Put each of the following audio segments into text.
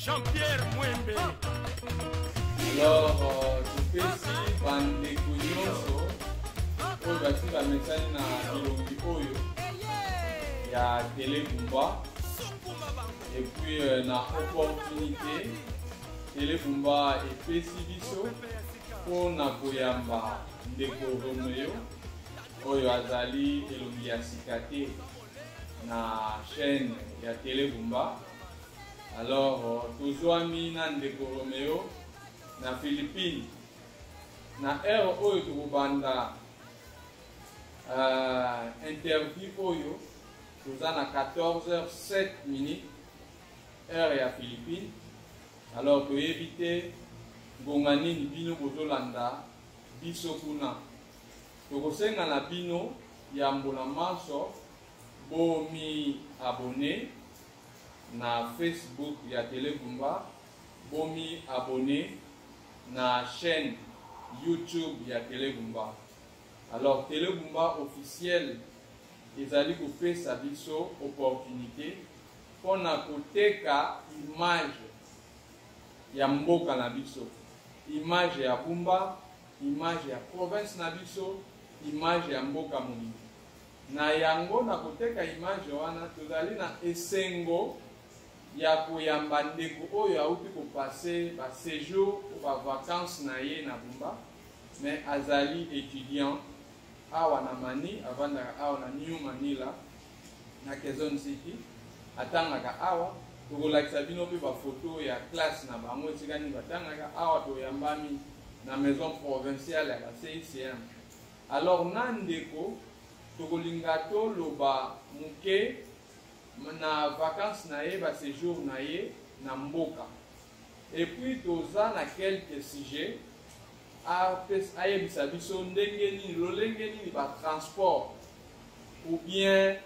Jean-Pierre Mwembe. Alors, je fais ici bandeko nyonso oyo bati bamesani na bilongi oyo ya Télé Bumba. Et puis na opportunité Télé Bumba epesi biso mpona koyamba ndeko Romeo oyo azali elongi ya sika te na chaîne ya Télé Bumba. Alors tozwami na ndeko Romeo na Philippines na heure oyo tokobanda interview oyo toza na 14h07 heure ya Philippines. Alors toyebi te ngonga nini bino bozolanda biso kuna. Tokosenga na bino ya mbula maso bomi abonné na Facebook ya Télé Bumba, bomi abonné na chaîne YouTube ya Télé Bumba. Alors Télé Bumba officiel ezali kopesa biso opportunité pona koteka image ya mboka na biso, image ya Bumba, image ya province na biso, image ya mboka monene. Na yango na koteka image wana tozali na esengo ya koyamba ndeko oyo auti kopase ba séjour ou ba vacances na ye na Bumba, mais azali étudiant awa na Mani, avandaka awa na New Manila na Quezon City. Atangaka awa tokolakisa bino mpe bafoto ya classe na bango etikani batangaka awa toyambami na maison provinciale ya CICM. Alors na ndeko tokolinga toloba muke na vacances na ye ba séjour na ye na mboka. Et puis toza na quelques sujets ayebisa biso ndenge nini lolenge nini ba transport ou bien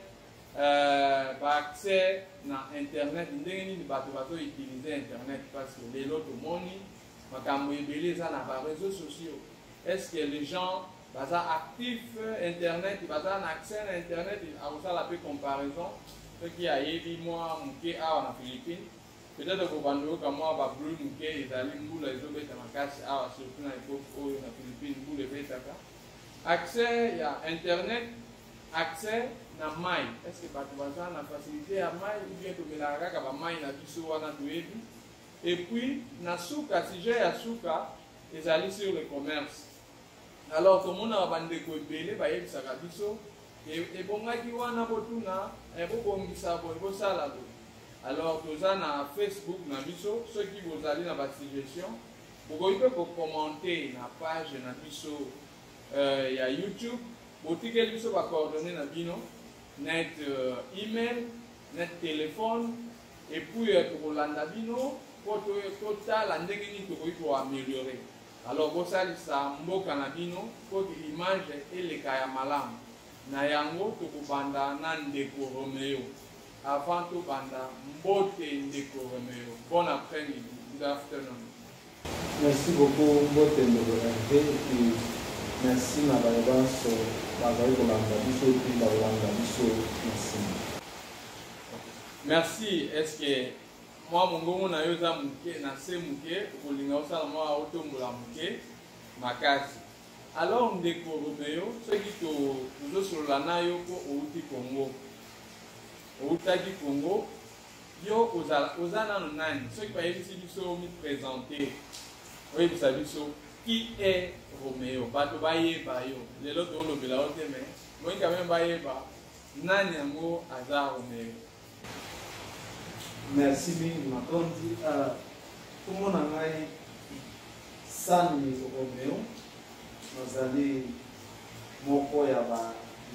accès na internet, ndenge nini bato utiliser internet, parce que les autres moni makambo ebele eza na ba réseaux sociaux. Est-ce que les gens baza actifs internet, baza na accès na internet, akosala pe comparaison soki ayebi mwa muke awa na Philippines, peut-être kobandoyoka mwa ba bleu muke ezali mbula ezobeta makasi awa, surtout na époque oyo na Philippines mbula ebetaka. Accès ya internet, accès na mai. Est-ce que bato baza na facilité ya mai ou bien tomelaka kaka ba mai na biso wana toyebi? Et puis na suka, sujet ya suka ezali sur le commerce. Alors tomona bandeko ebele bayebisaka biso ebongaki wana botuna ebobongisa boye bosala boye. Alors toza na Facebook na biso, soki bozali na basuggestion bokoki mpe kokommente na page na biso ya YouTube, botikeli biso bacoordonné na bino, net email, net téléphone, et puis tokolanda bino po totala ndenge nini tokoki koaméliorer. Alors bosalisa mboka na bino po image eleka ya malamu. Na yango tokobanda na ndeko Romeo. Avant to banda mbote ndeko Romeo. Bon après-midi. Good afternoon. Merci beaucoup mbote ndeko Hervé, et puis merci na bayebanso bazali kolanda biso puis balanda biso. Merci. Merci. Est-ce que moi mongongo na yo za muke na se muke kolinga osala mwa otombola muke makasi? Alors ndeko Romeo, soki tozosolola na yo po outi Congo, outaki Congo, yo oza nano nani? Soki bayebisi biso mi présenter, oyebisa biso qui est Romeo, bato bayeba yo lelo tolobela yo te, mais moi quand même bayeba nani yango aza Romeo. Merci mingi makondi. Komona ngai Sani Romeo, nazali moko ya ba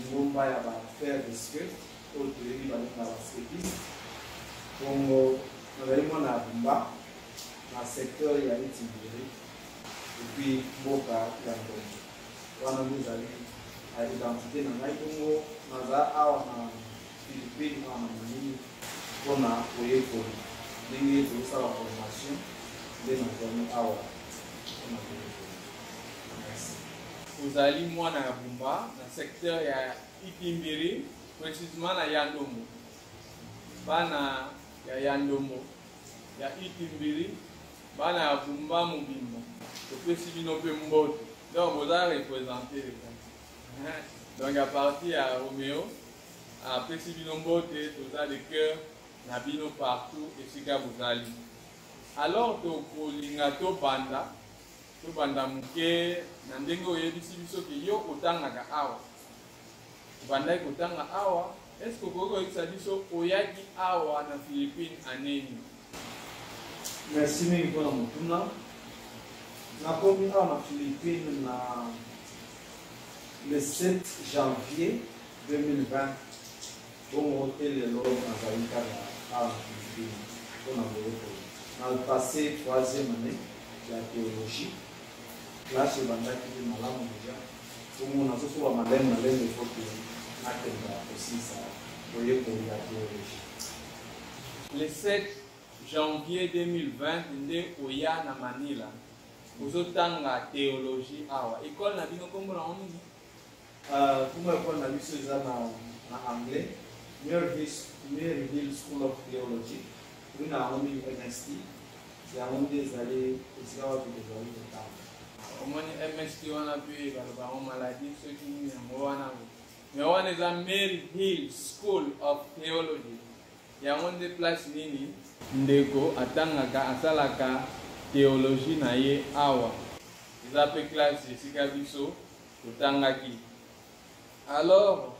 ngomba ya ba faire de script oyo toyebi balinga bascriptiste. Bongo nazali mwana ya Bumba na secteur ya Itimbiri, epuis mboka ya Ngombe wana nde ezali identité na ngai. Bongo naza awa na Philippines wana na Manini mpona koyekola ndenge tozosala formation nde nazali awa mpona koyekola. Ozali mwana ya Bumba na secteur ya ya itimbili bana ya bumba mobimba topesi bino mpe mbote donc boza représente donc à partir ya Roméo apesi bino mbote toza de cœur na bino partout esika bozali. Alors tokolinga tobanda moke na ndenge oyebisi biso ke yo otangaka awa obandaki kotanga awa. Est-ce que vous pouvez dire oyaki awa na Philippines aneni? Merci mingi mpona motuna. Nakomi awa na Philippines na le 7 janvier 2020. Bongo te lelo nazali kaka awa na Philippines mpona boyeko. Na passé 3e année ya théologie. Là ebandaki te malamu deja. Bongo nazosoba malenge efoti le 7 janvier 2020, nde oya na Manila. Ozotanga théologie awa. École na bino kombo na nini? Kuma école na biso eza na anglais. Maryville School of Theology. Oui na ngi MST. Ya ngi ezali esika wapi ezali kotanga. Omoni MST wana pe baloba o maladie ceux qui ni yango wana. Mais on est à Maryville School of Theology. Il y a une place nini ndeko atangaka asalaka théologie na ye awa. Ils appellent classe esika biso totangaki. Alors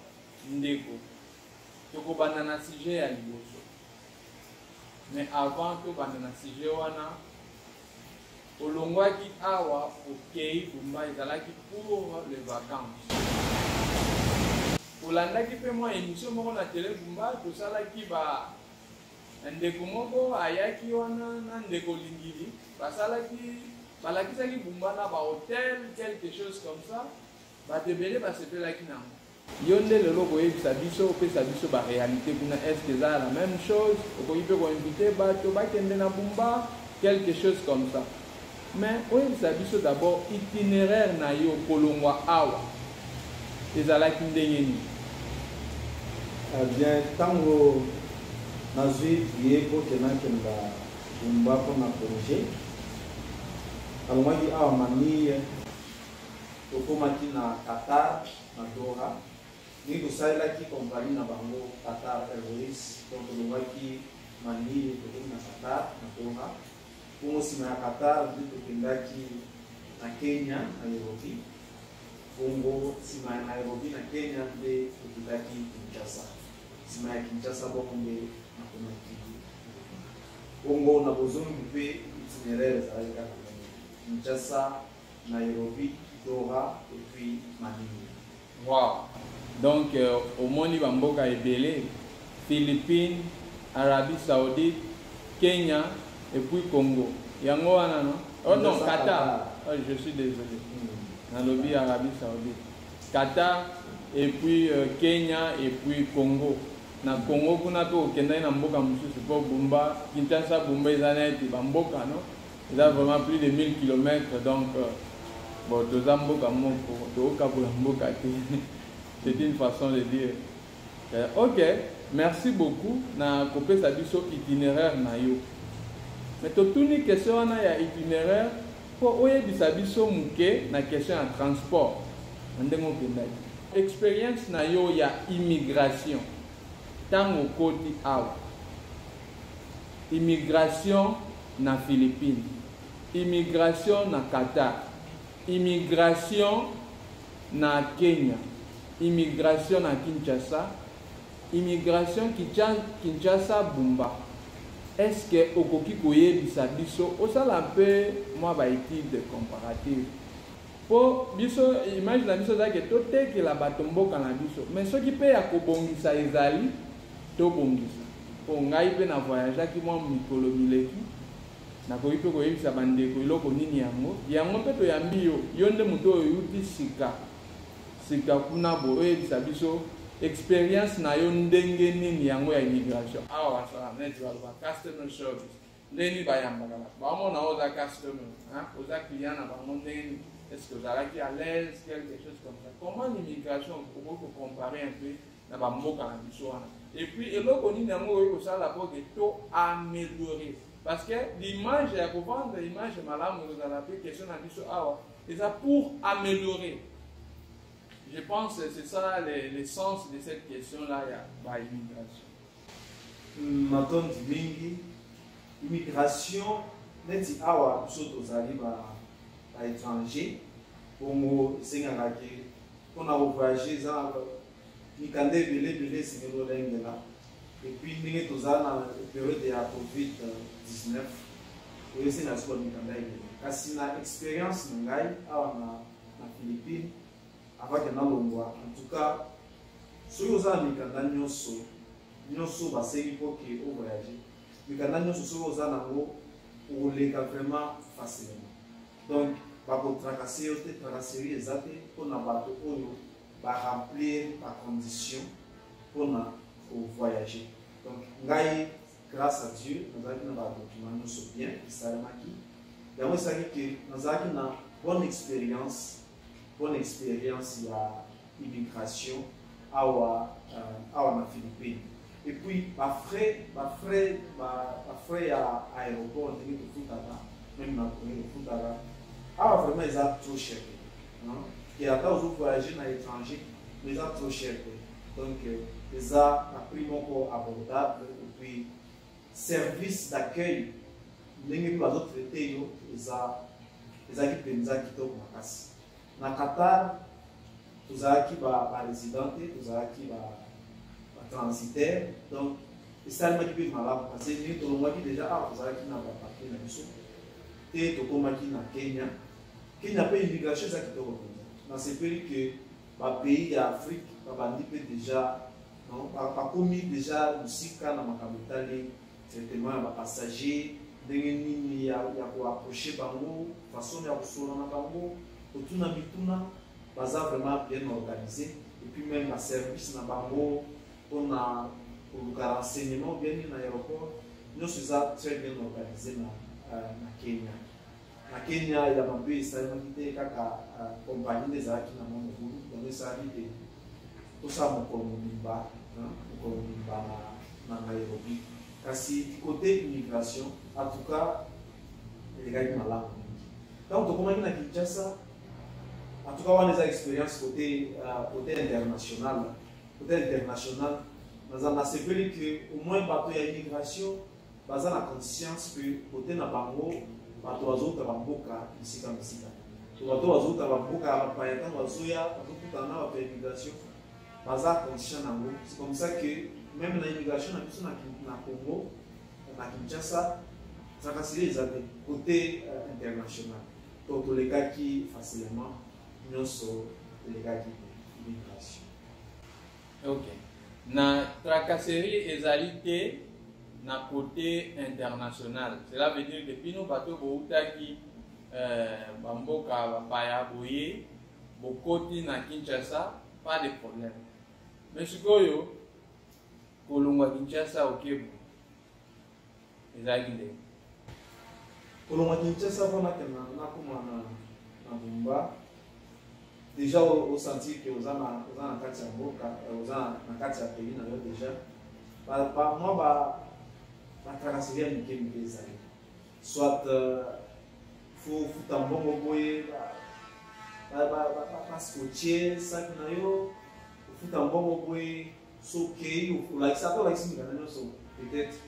ndeko tokobanda na sujet ya liboso. Mais avant tobanda na sujet wana olongwaki awa okei bumba ezalaki pour les vacances. Olandaki pe mwa émission moko na télé bumba tosalaki ba ndeko moko ayaki wana na ndeko lingili balakisaki bumba na ba hôtel quelque chose comme ça batebele basepelaki nango. Yo nde lelo koyebisa biso opesa biso ba réalité kuna est-ce que eza la même chose okoki mpe koinvite bato bakende na bumba quelque chose comme ça. Mais oyebisa biso d'abord itinéraire na yo kolongwa awa ezalaki ndenge nini? Bien, tango nazwi ye kokendakenda bumba mpona projet alongwaki awa Manille tokomaki na Qatar na Doha ngi tosalelaki kompani na bango Qatar Airways donc tolongwaki Manille tokomi na Qatar na Doha bongo nsima ya Qatar nde tokendaki na Kenya na Nairobi bongo nsima ya Nairobi na Kenya nde tokendaki Kinshasa nsima ya Kinshasa bongo nde nakomaki bongo na bozongi mpe itinéraire ezalaki kaka Kinshasa, Nairobi, Doha et puis Manille. Wow. Donc au moni bamboka ebele Philippines, Arabie Saoudite, Kenya et puis Congo. Yango wana non? Oh non, Qatar. Oh, je suis désolé. Nairobi, Arabie Saoudite. Qatar et puis Kenya et puis Congo. Na Congo kuna to okenda na mboka mususu po bumba Kinshasa bumba ezana eti bamboka no. Il a vraiment plus de 1000 km, donc bon, c'est une façon de dire. Ok, merci beaucoup. Na copé ça dit sur itinéraire na yo. Mais toute une question na ya itinéraire pour oye bisabiso muke na question en transport. Ndengo kendaki. Expérience na yo ya immigration. Tango koti awa. Immigration na Philippines. Immigration na Qatar, immigration na Kenya, immigration na Kinshasa, immigration Kinshasa Bumba. Est-ce que okoki koyebisa biso osala mpe mwa ba étude comparative po biso image na biso zake totekela bato mboka na biso mais soki mpe ya kobongisa ezali tobongisa po ngai mpe na voyageaki mwa mikolo mileki nakoki mpe koyebisa bandeko eloko nini yango mpe toyambi yo nde moto oyo euti sika kuna bo oyebisa biso expérience na yo ndenge nini yango ya immigration awa basala neti baloba customer service ndeni bayambaka bato bamona oza customer oza client na bango ndenge est-ce que ozalaki à l'aise quelque chose comme ça comment l'immigration okoki comparer un peu na bamboka na biso wana et puis eloko nini yango oyo kosala po ke to améliorer parce que l'image ya kovendre image malamu ozala pe question na biso awa eza pour améliorer. Je pense que c'est ça le sens de cette question-là, il y a l'immigration. Maintenant, l'immigration, neti awa biso tozali ba étranger, bongo sengangaki, on a voyagé za mikande belé sengelo lengela. Et puis ndenge tozala na période ya COVID-19, oyo senga siko mikanda ile. Kasi na expérience ngai awa na Philippines. Avant que nalongwa, en tout cas, si vous avez mikanda nyonso baseli pour que vous voyagez, mikanda nyonso si vous avez pour les cas vraiment facilement. Donc, bako tracasser tracasserie exacte pour na bato oyo ba remplir la condition pour na voyager. Donc, ngai grâce à Dieu, nous avons na document nyonso bien, isalemaki. Yango saki que nous avons na bonne expérience ya immigration awa na Philippines. Et puis ba frais ya aéroport ndenge tofutaka même na Corée tofutaka awa vraiment eza trop cher, hein, et ata ozo voyager na étranger mais eza trop cher. Donc eza na prix moko abordable, et puis service d'accueil ndenge bazo traiter yo ezaki penza kitoko makasi. Na Qatar, nous avons ba résidents, nous avons ba transitaires, donc c'est ça qui peut malade parce que nous avons déjà nous avons na ba papier na biso et to komaki na Kenya pe immigration ça qui to reposer. Na c'est que ba pays d'Afrique ba bandi pe déjà non pas commis déjà musika na makabutali traitement ba passagers ndenge nini ya ko approcher bango façon ya kusona na bango. Tout na bituna baza vraiment bien organisé, et puis même la service na bango on a pour le renseignement bien na aéroport nous sommes très bien organisé na Kenya. Na Kenya il y a un peu ça m'a kaka compagnie des arcs na mon groupe donc ça dit tout ça mon komimba na Nairobi. Kasi du côté immigration en tout cas les gars ils malades. Donc comment na Kinshasa. En tout cas, on a des expériences côté international. Côté international, nous avons appris qu'au moins, bateau y a immigration, nous avons la conscience que côté na bango, bateau azote bamboka ici comme ici. Bateau azote bamboka abayaka bazoya, bateau kutana ba immigration, baza conscient nango. C'est comme ça que même la immigration na Congo, na Kinshasa, ça casse les côté international. Donc les cas qui facilement nous sommes les gars qui immigration. Ok. Na tracasserie ezalité na côté international. Cela veut dire que depuis nous bateaux boutaki bamboka bapaya boye bokoti na Kinshasa pas de problème. Mais sikoyo kolongwa Kinshasa okebu ezalité. Kolongwa Kinshasa wana kana na kuma na Bumba. Déjà au senti que aux ana kati ya mboka aux ana kati ya pays na yo déjà moi ba tracasserie mike ezali soit faut tambongo boye ba scotcher sac na yo faut tambongo boye soke ou like ça toi like si ngana nyonso peut-être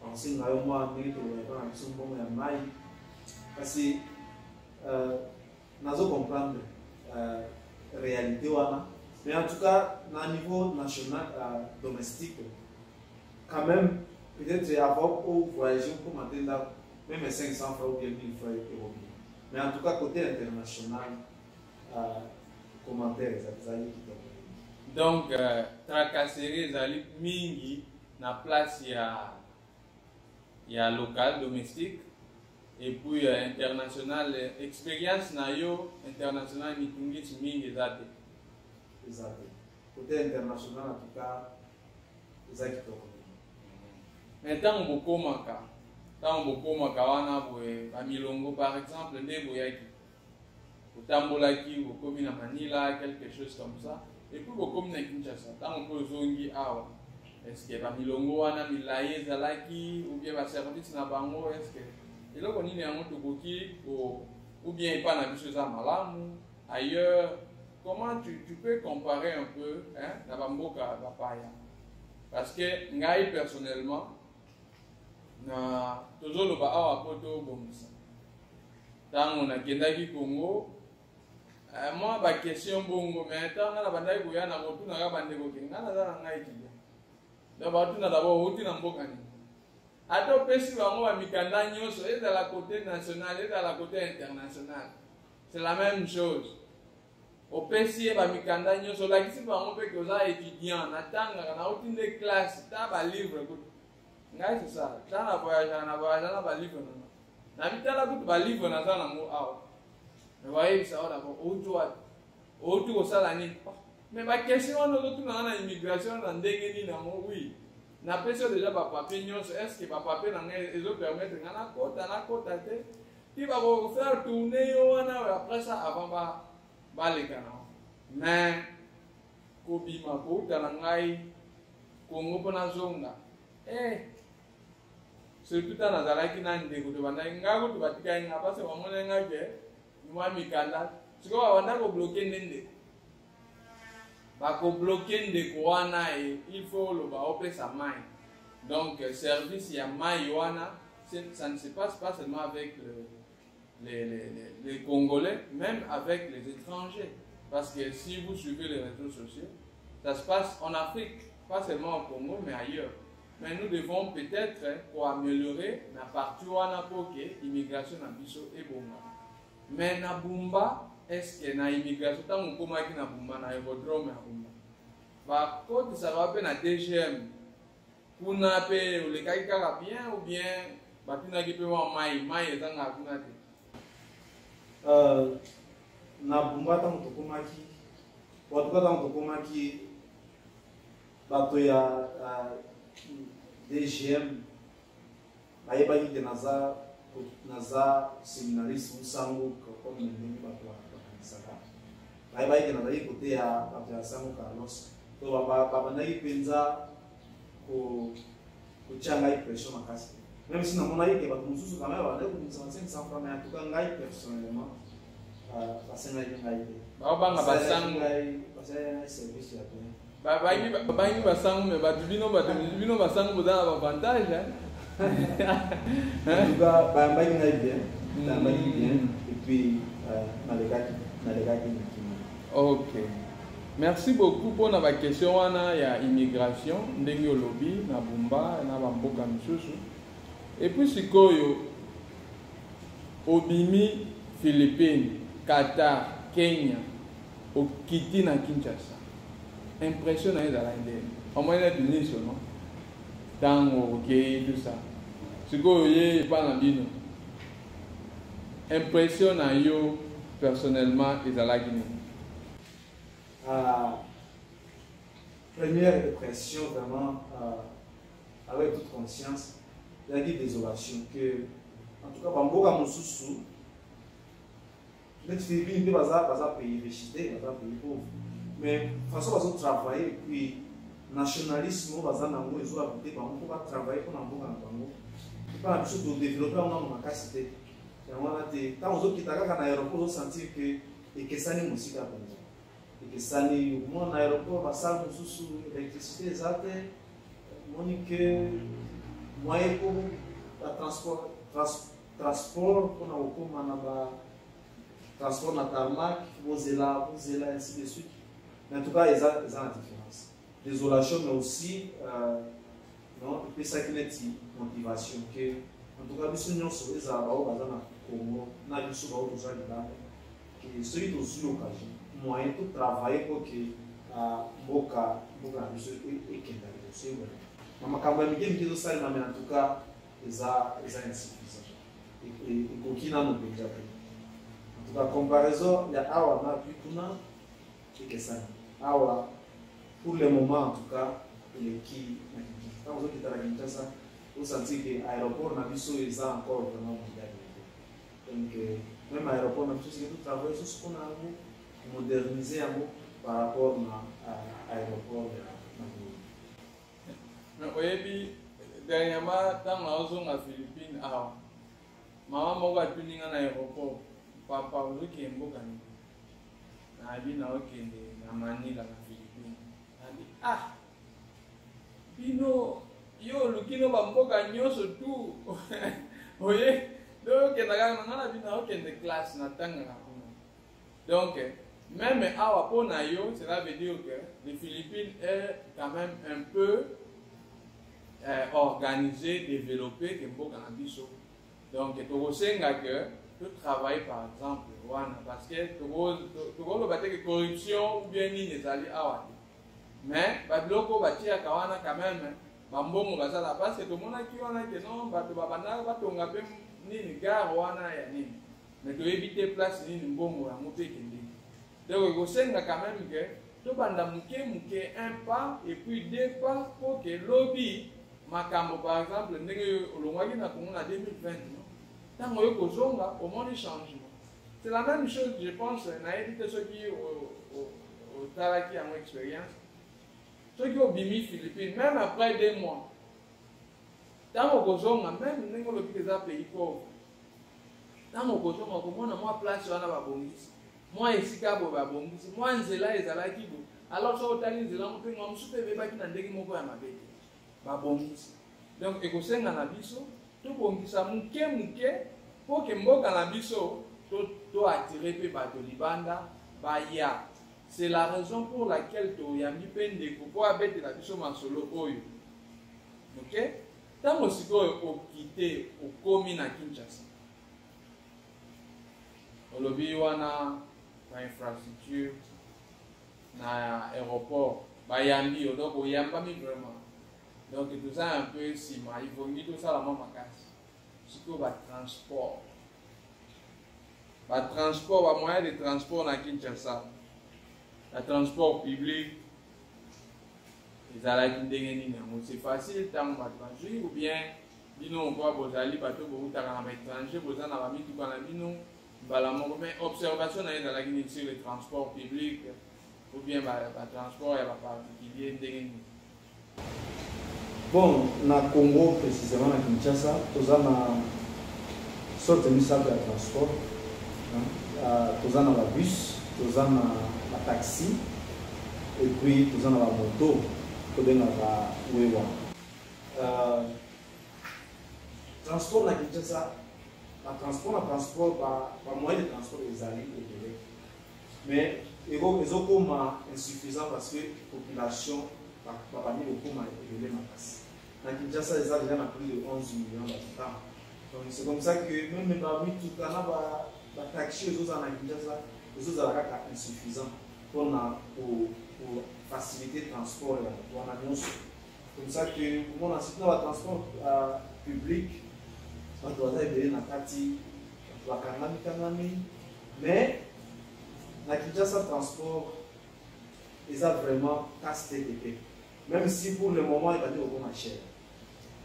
penser na yo moi ndenge to ba na biso mbongo ya mai parce que nazo comprendre réalité wana, mais en tout cas, à niveau national, domestique, quand même, peut-être avoir au voyager pour m'attendre même 500 francs ou bien 1000 francs euros. Mais en tout cas, côté international, commentaires, qui donc, tracasserie, zali mingi na place ya local, domestique. Et puis international, expérience na yo international mitungis mingi zate. Exact. Côté international en tout cas, exact. Mais tant bokomaka wana boye ba milongo par exemple nde boyaki. Otambolaki bokomi na Manila quelque chose comme ça et puis bokomi na Kinshasa. Tant on zongi awa. est-ce que bamilongo wana milaye ezalaki ou bien baservice na bango est-ce que eloko nini yango tokoki ou bien epa na biso eza malamu ailleurs. Comment tu peux comparer un peu hein, na bamboka bapaya? Parce que ngai personnellement na tozoloba awa po tobongisa ntango nakendaki Congo moi baquestion bongo mais ntango na bandaki koya na kotunaka bandeko ke ngai naza na ngai kilia donc batuna dabord outi na mboka nini ata opesi bango bamikanda nyonso ezala côté national ezala côté international, c'est la même chose. Opesi bamikanda nyonso olakisi bango mpe ke oza étudiant natangaka nauti nde classe ta balivre kutu ngai c'est ça ta na voyage na balivre na bitala kutu balivre naza nango awa bayebisa o d'abord outi wapi outi kosala nini mais bakestion wana ozotunanga na immigration na ndenge nini yango wi napesi o déjà bapapie nyonso est ce que bapapie na ngai ezopermettre nga nakota te ti bakofaire tourne yo wana après ça avant baleka na mais kobima kouta na ngai Congo mpo nazonga surtout ta nazalaki na ndeko to bandaki ngai kutu batikaki nga parce bamona ngai ke mwa mikanda sikoyo babanda kobloke nde ndeko bakobloke ndeko wana il faut oloba opesa mai donc service ya mai wana ça ne se passe pas seulement avec les Congolais, même avec les étrangers. Parce que si vous suivez les réseaux sociaux, ça se passe en Afrique, pas seulement au Congo, mais ailleurs. Mais nous devons peut-être, pour améliorer, la partie où on a l'immigration na biso et bonga. Mais na Bumba, est-ce que na immigration, tant qu'on commence na Bumba, na aérodrome na Bumba, bah, quand ça va appeler na DGM, pour na paix, les cas bien ou bien, bah, tu n'as pas mai, et dans la na Bumba tango tokomaki watuka tango tokomaki bato ya DGM bayebaki te naza séminariste musango comme ndenge bato bakanisaka bayebaki te nazali kote ya bato ya Sango Carlos to babandaki mpenza kotia ngai pression makasi même si namonaki ke bato mosusu quand même babandaki komisa 500 francs mais en tout cas ngai personnellement basengaki ngai te babanga basango basengaki service ya bien babangi basango mais bato bino basango boza na bavantage en tout cas bayambaki ngai bien et puis nalekaki mikima. Ok, merci beaucoup pour la question wana ya immigration ndenge olobi na Bumba na bamboka misusu. Et puis sikoyo obimi Philippines, Qatar, Kenya, okiti na Kinshasa. Impression na ezala ndenge. Au moins na duniso non. Tango ok tout ça. Sikoyo ye pa na bino. Impression na yo personnellement ezala gini. Première impression vraiment avec toute conscience. Il y a des désolations que, en tout cas, Bamboka Moussousou, les Philippines, ils ont payé richité, ils ont payé pauvre. Mais de toute façon, ils ont travaillé, et puis, nationalisme, ils ont travaillé pour Bamboka Bango. Ils pas la chose de développer en capacité. Quand on quitte l'aéroport, on sentir que ça n'est pas aussi capable. Et que ça n'est pas un aéroport, ça Moussousou, l'électricité, les athées, Monique. Moyen pour le transport pour le transport na tarmac, vous êtes là, ainsi de suite. Mais en tout cas, il y a une différence. Désolation, mais aussi, il y a une motivation. En tout cas, nous sommes sur les arbres, nous sommes sur les arbres, celui qui a eu l'occasion, moyen de travailler pour que Boka soit makambo ya mike mike ezosalema me en tout cas eza insuffisant ekoki nano mpenza te. En tout cas comparaison ya awa na kuna ekesani awa pour le moment en tout cas eleki na Kinshasa. Ntango ozokita na Kinshasa osanti ke aéroport na biso eza encore vraiment modernité. Donc même aéroport na biso sike totravaille susu mpona yango moderniser yango par rapport na aéroport na Mais oyebi dernièrement tant na Philippines ah maman moko atuninga na aéroport papa ozoki mboka ni na bi na okende na Manila na Philippines ali ah bino yo lukino ba mboka nyonso tu oye donc na ngana bi na okende classe na tanga kuna donc même awa pona yo cela veut dire que les Philippines est quand même un peu organisé, développé, que mboka na biso. Donc, tokosenga que tu travailles par exemple, parce que tokolo bate que corruption ou bien ni nezali awa. Mais babiloko batia kawana quand même bambongo bazala parce que tout le monde qui wana que non bato babanda batonga pe ni gare wana ya nini. Mais tu éviter place ni mbongo ya mope kende. Donc, tokosenga quand même que tu banda muke un pas et puis deux pas pour que lobby makambo par exemple ndenge olongwaki na Congo na 2020 ntango oyo kozonga omoni changement. C'est la même chose je pense nayebi te soki otalaki yango expérience soki obimi Philippines même après 2 mois ntango kozonga même ndenge olobi eza pays pauvre ntango kozonga komona mwa place wana babongisi mwa esika boye babongisi mwa nzela ezalaki boye alors so otali nzela mopenga mosusu mpe ebebaki na ndenge moko ya mabe te babongisi. Donc ekosenga na biso tobongisa muke po ke mboka na biso to attirer pe bato libanda baya. C'est la raison pour laquelle toyambi pe ndeko po abetela biso masolo oyo. OK? Tango sikoyo okite okomi na Kinshasa olobi wana na infrastructure na aéroport bayambi donc oyambami vraiment. Donc tout ça un peu si il faut dire tout ça la même casse. Surtout le transport. Le transport, le moyen de transport dans Kinshasa. Le transport public. C'est facile tant que ou bien on peut bozali bateau pour étranger, bozana na bami tout kana bino balamoko mais observation na dans la Guinée sur le transport public ou bien le transport ya particulier ndenge. Bon, na Congo, précisément na Kinshasa, nous avons une sorte de transport. Nous avons la bus, nous avons la taxi, et puis nous avons la moto, nous avons la wewa. Transport na Kinshasa, le moyen de transport est allé. Mais il est insuffisant parce que la population va venir au coma et élever ma place. Dans Kinshasa, ils ont déjà plus de 11 millions d'habitants. Donc c'est comme ça que même parmi tout le Canada, la taxi aux autres en Kinshasa, les autres sont insuffisants pour faciliter le transport. C'est comme ça que pour on a cité le transport public, on doit aller dans la Kati, dans la Kanami, mais dans Kinshasa, le transport, ils ont vraiment casse-tête. Même si pour le moment, il va être beaucoup moins cher.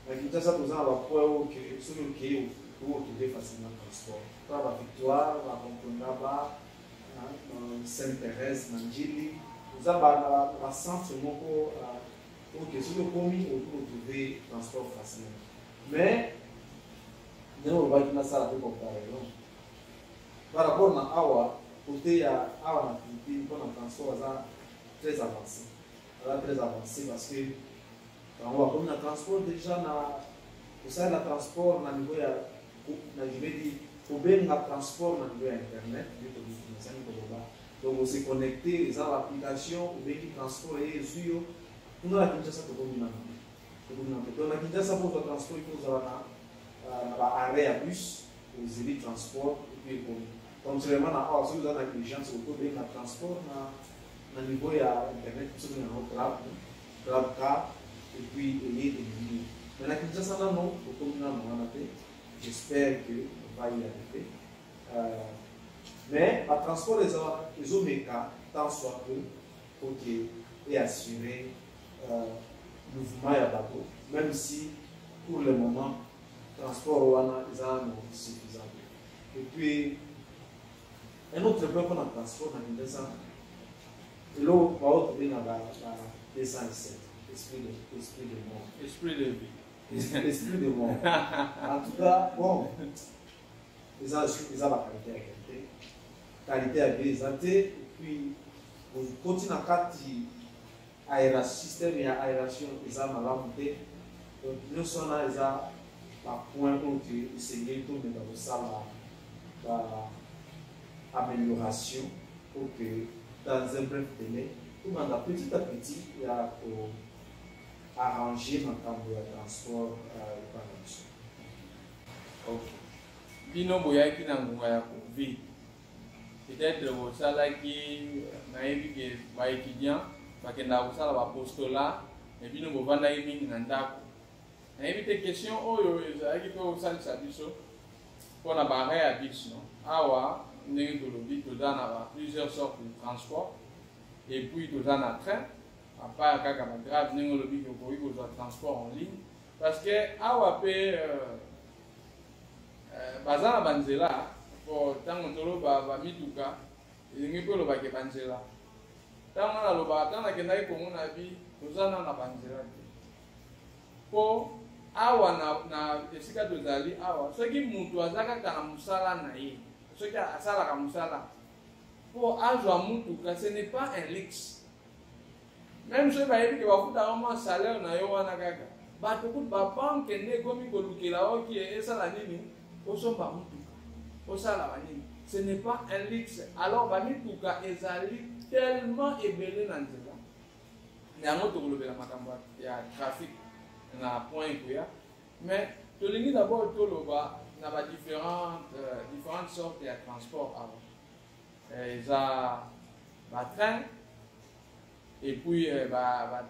Mais Kinshasa, nous avons un point où sur le quai, où on trouve facilement le transport. Pour la Victoire, la Compondaba, Sainte-Thérèse, Mandjili, nous avons un centre où sur le commis, on peut trouver le transport facilement. Mais, nous avons un ça avec comparaison. Par rapport à Awa, côté Awa, pour le transport, très avancé. Très avancé parce que on va comme le transport déjà pour ça le transport na niveau ya na je vais dire pour bien le transport na niveau internet donc on s'est connecté ils ont l'application ou bien le transport et sur on a la Kinshasa to comme donc la Kinshasa pour le transport il faut avoir un arrêt à bus pour les transport et puis comme c'est vraiment na si vous avez une urgence au bien le transport na niveau ya internet sur un grave car et puis il y a des milliers. Mais la Kinshasa non, j'espère qu'on va y arriver. Mais le transport des Omeka, tant soit peu, pour qu'il ait assuré le mouvement à bateau, même si pour le moment, le transport est suffisant. Et puis, un autre point qu'on a transport dans Kinshasa, et là, on va retrouver dans la 207. esprit de mort. Esprit de vie. Esprit de mort. En tout cas, bon, ils ont la qualité à qualité. Qualité à qualité, et puis, vous continuez à faire un système et à aération, ils ont la montée. Donc, nous sommes là, ils ont un point où ils s'engagent tout, mais dans ça, l'amélioration pour que dans un bref délai, tout le monde, petit à petit, il y a arranger ma cambo de transport par la. Ok. Bino boyaki na ngunga ya Covid. Peut-être au salaki na yebi ke ba étudiant bakenda ko sala ba postola et bino bo vanda yebi na ndako. Na yebi te question oyo ezalaki ko salisa biso pour na barre ya biso no. Awa ndenge tolobi tozana ba plusieurs sortes de transport et puis tozana train. À part kaka grave ndenge lobi ko koyi ko transport en ligne parce que awa pe bazana banzela po tango tolo ba mituka ndenge pe loba ke banzela tango na loba tana ke ndai ko mona bi tozana na banzela te po awa na esika tozali awa soki mutu azaka kana musala na ye soki asala ka musala po azwa mutuka ce n'est pas un luxe. Même si vous avez dit que vous avez un salaire, vous avez un salaire. Vous banque ce n'est pas un luxe. Alors, vous avez tellement ébélé dans le trafic, mais d'abord, différentes sortes de transport. Il y a un train. Et puis,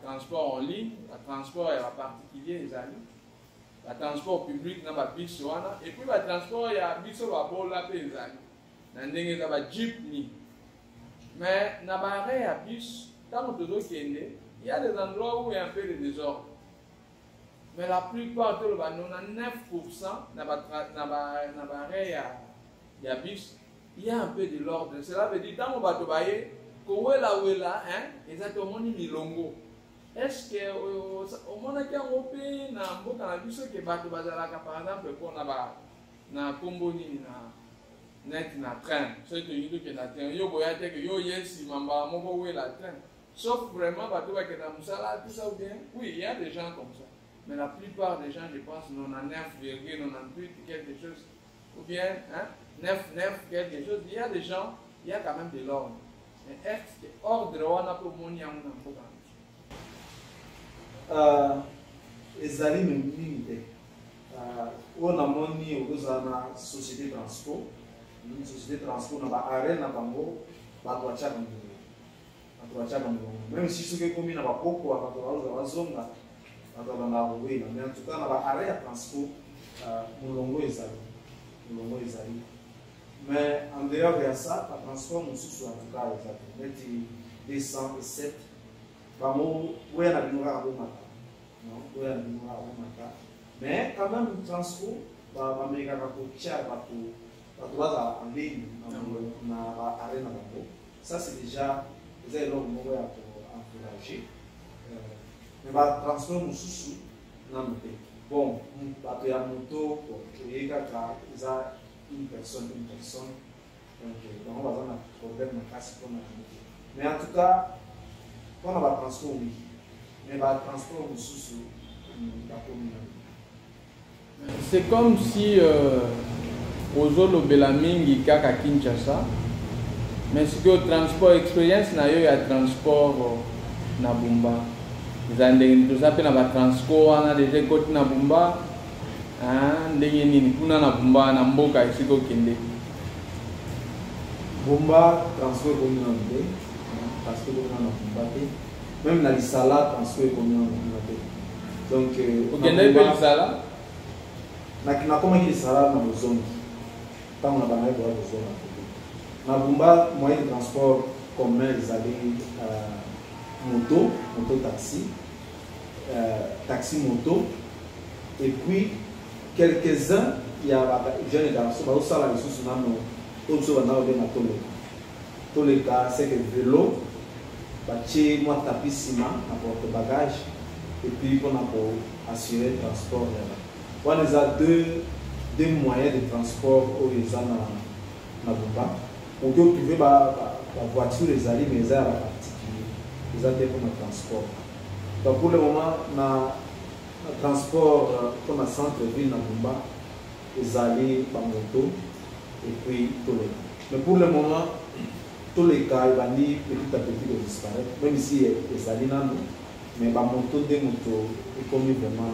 transport en ligne, transport particulier, les amis. Transport public, et puis, transport, il y a biso babola pe les amis. Nandenge za jeepney. Mais, na barre à bus, tant que il y a des endroits où il y a un peu de désordre. Mais la plupart de 99% na barre à bus, il y a un peu de l'ordre. Cela veut dire, tant que vous avez wela exactement milongo. Est-ce que au monde qui a repéré na mboka na biso ke bato bazalaka par exemple pour na kombo ni na net na train c'est que yito ke na train yo boya te que yo yesi mamba moko wela train sauf vraiment bato ba ke na musala tout ça ou bien oui il y a des gens comme ça mais la plupart des gens je pense 99,98 quelque chose ou bien 9 quelque chose il y a des gens il y a quand même de l'ordre. Est-ce que ordre wana po moni yango na mboka ezali mingi te oyo namoni okozala na société transport na baarène na bango bato batiaka milongo même si soki ekomi na bakoko bato bazonga bato babanda kowela mais en tout cas na baarène ya transport molongo ezali. Mais en dehors de ça, la transport nous sous en tout cas les 207. Mais quand même le transport, en ligne, ça c'est déjà encouragé. Mais le transport nous sous bon, il y a moto, une personne. Donc, on va avoir un problème de casse. Mais en tout cas, on a un transport, oui. Mais le transport, sous la commune. C'est comme si aux autres Belamingi Kaka Kinshasa, mais ce que le transport expérience, il y a transport na Bumba. Ils ont des transport, on a déjà côté na Bumba. Ndenge nini kuna na Bumba na mboka isiko kende Bumba transfert communauté parce que on a Bumba même na Lisala transfert communauté donc okende pe Lisala na koma ki Lisala na bozongi tant on a banaye pour bozongi na Bumba moyen de transport commun ils allaient moto taxi moto et puis quelques-uns, il y a des jeunes garçons, qui sont là, tous les cas, c'est que le vélo, moi tapis ciment, à porte bagage, et puis on a pour assurer le transport. On a deux moyens de transport où ils ont na Bumba. On peut trouver la voiture les alliés, mais ils ont la particulier. Ils ont des transport. Donc pour le moment, le transport comme à centre-ville na Bumba, ils allaient par moto et puis tous les cas. Mais pour le moment, tous les cas, ils vont dire petit à petit de disparaître, même si ils allaient dans nous, mais la moto des motos est comme vraiment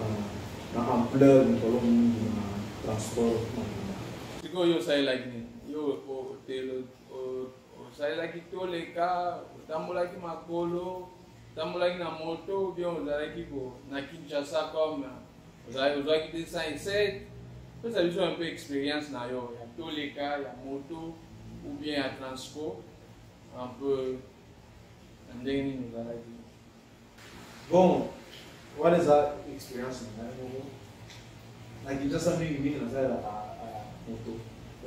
dans l'ampleur du transport. C'est quoi yo ça like yo ça like tous les cas, tambola qui makolo, tambola qui na moto, bien on a qui na Kinshasa comme vous avez quitté 5-7. Vous avez un peu d'expérience dans yo, il y a tous les cas, il y a moto ou bien un transport, un peu bon, what is that experience like you just something you na la moto,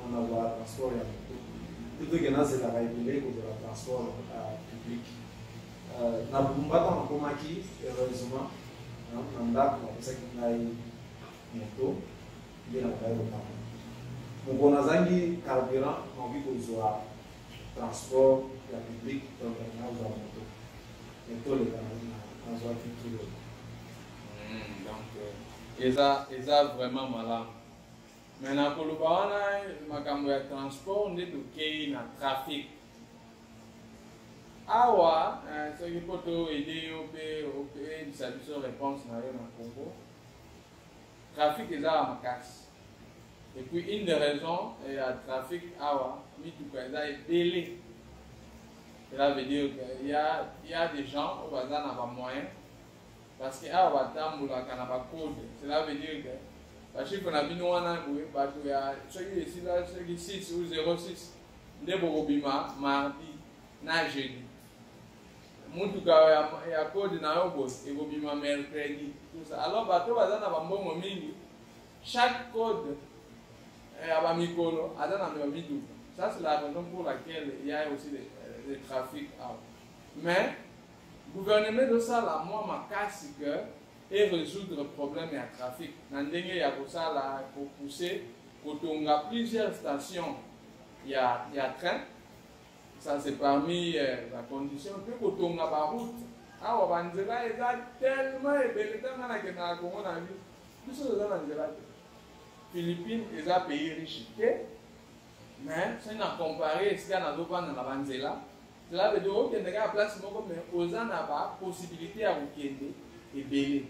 on a la transport ya moto. Tout que na c'est la réguler pour le transport public. Na Bumba ta makoma ki heureusement, na ndako na pesa kinai moto. Bien donc on a zangi carburant envie qu'on soit transport la public donc on a moto et tous les canaux on soit tout donc ils a vraiment malin maintenant pour le bawana makambo ya transport nde tokei na trafic awa soki po to aider yo pe oyebisa biso réponse na yo na Congo. Trafic est à Makassi. Et puis une des raisons est le trafic awa, est belé. Cela veut dire qu'il y a des gens qui ont des moyens. Parce qu'il y a des code. Cela veut dire que parce qu'on a vu ceux qui 6 ou 06, ils ont mardi, na jeudi. Mutuka ya code na yo boss et bobima mercredi tout ça alors bato bazana bambongo mingi chaque code ya mikolo azana mitu ça c'est la raison pour laquelle il y a aussi des trafics mais le gouvernement de ça la moi makasi que et résoudre le problème ya trafic na ndenge ya ko sala pour pousser kotonga plusieurs stations il y a train. Ça c'est parmi la condition que quand on a la route, ah on va dire là il y a tellement de belles temps là que na Congo na vie, tout ça dans la Philippines ils ont pays riche, mais si on a comparé ce qu'il y a dans d'autres dans la Banzela, cela veut dire que les gars place moi comme aux en a pas possibilité à vous quitter et belle.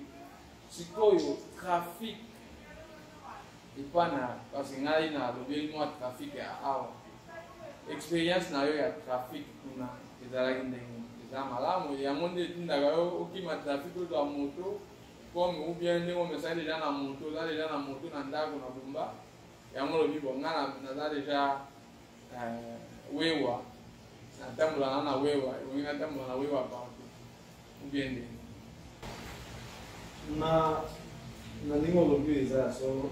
C'est quoi le trafic et pas na parce que là il y a le moi trafic à expérience na yo ya trafic kuna ezalaki ndenge eza malamu yango nde etindaka yo okima trafic ozwa moto comme ou bien ndenge omesali deja na moto oza deja na moto na ndako na Bumba yango lobi bo nga naza deja wewa natambola na wewa olingi natambola na wewa partout ou bien ndenge na ndenge olobi eza so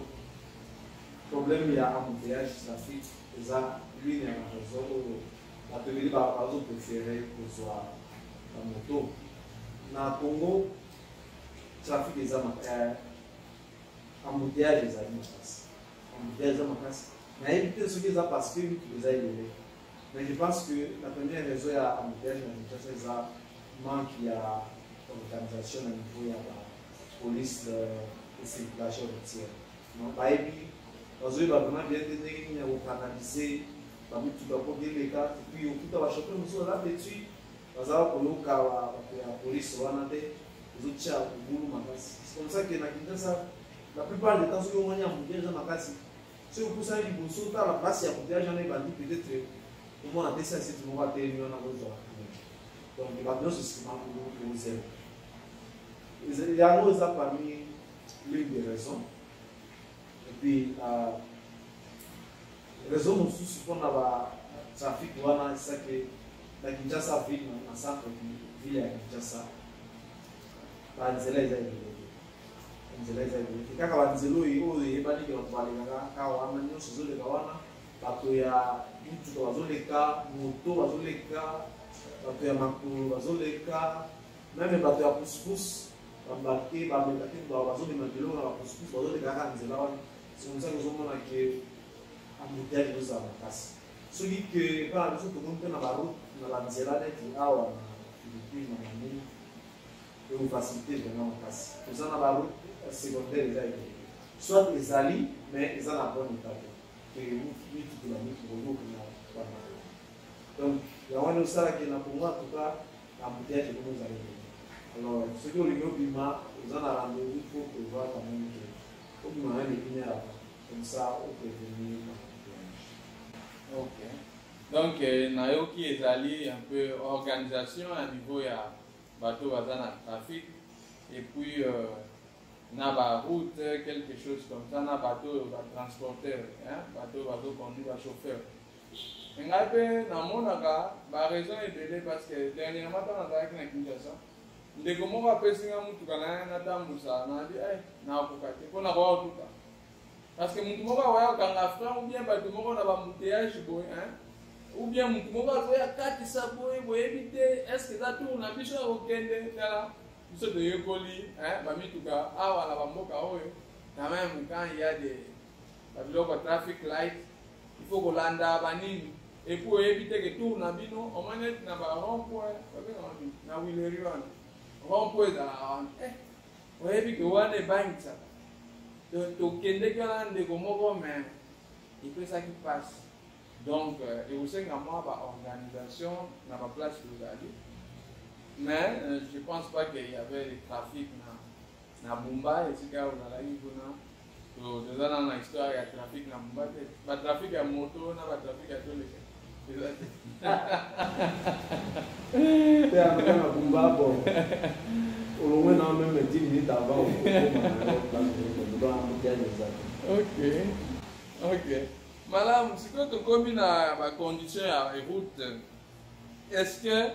problème ya embouteillage trafic eza lui na raison bato ebele bazopréféré kozwa na moto na Congo trafic eza embouteillage ezali makasi nayebi te soki eza parce que mitu eza ebele mais je pense que la première raison ya embouteillage na Kinshasa eza manque ya organisation na niveau ya police de circulation routière bayebi bazoyeba vraiment bien te ndenge nini ya kokanalize bamituka po bieleka puis okuta bashofeur mosusu baza betui bazala koluka bato ya polise wana te ezotia kobulu makasi. C'est comme ça que na Kinshasa la plupart du temps soki omoni embouteillage eza makasi soki opusani liboso otala place ya embouteillage wana ebandi peut-être omona te sa site moko atelemi wana kozwaka donc bato nyonso nsima kozela yango eza parmi l'une des raisons. Et puis raison mosusu mpona batrafic wana esaki na Kinshasa ville na centre ville ya Kinshasa banzela eza ebele kaka banzela oyo eyebaniki bato balekaka kaka wana nyonso ezoleka wana bato ya mituka bazoleka moto bazoleka bato ya makolo bazoleka meme bato ya pusupusu bambarke bamekaki bazobima biloko na bacouscous bazolekaka nzela wana sikomisa kozomona ke embouteillage ezozala makasi soki ke epa na biso tokomi mpe na baroute na banzela neti awa na philippine na banini eofacilité vraiment makasi toza na baroute secondaire eza ebele soit ezali mais eza na bon état te mitutula mitukolokina wana donc yango wana osalaki na congo en tout cas embouteillage ekomi ezali ebele alors soki olingi obima oza na rendez-vous faut prévoir quand même que obima na une heure avant comme ça on prévenir. Ok. Donc nayoki ezali un peu organisation à niveau ya bateau baza na trafic et puis na ba route quelque chose comme ça na bateau ba transporteur hein bateau bazo conduire ba chauffeur. Ngai pe namonaka ba raison ebele parce que dernièrement dans nazalaki na Kinshasa ndeko moko apesinga mutuka na ye natambusa nadi nakoka te mpona koya kotuka parce que mutu moko akoya kokanga frein ou bien bato moko na bambouteillage boye ou bien mutu moko azoya katisa boye boyebi te estce eza tour na biso ya kokende tala biso toyekoli bamituka awa na bamboka oyo quand même quand il y a des babiloko ya traffic light il faut kolanda banini et puis oyebi te ke tour na bino omaneti na barond-point na wileri wana rond-point ezala wana oyebi ke wana ebangisaka tokendeki wana ndeko moko me epesaki mpasi donc ekosenga mwa baorganisation na baplace tozali mais je pense pas qu'il y avait le trafic na Bumba esika ozalaki kuna toza na histoire ya trafic na Bumba te batrafic ya moto na batrafic ya toleka eza te amaka na Bumba bon olongwe na même 10 minutes avant ok malamu sikoyo tokomi na bacondition ya route est-ce que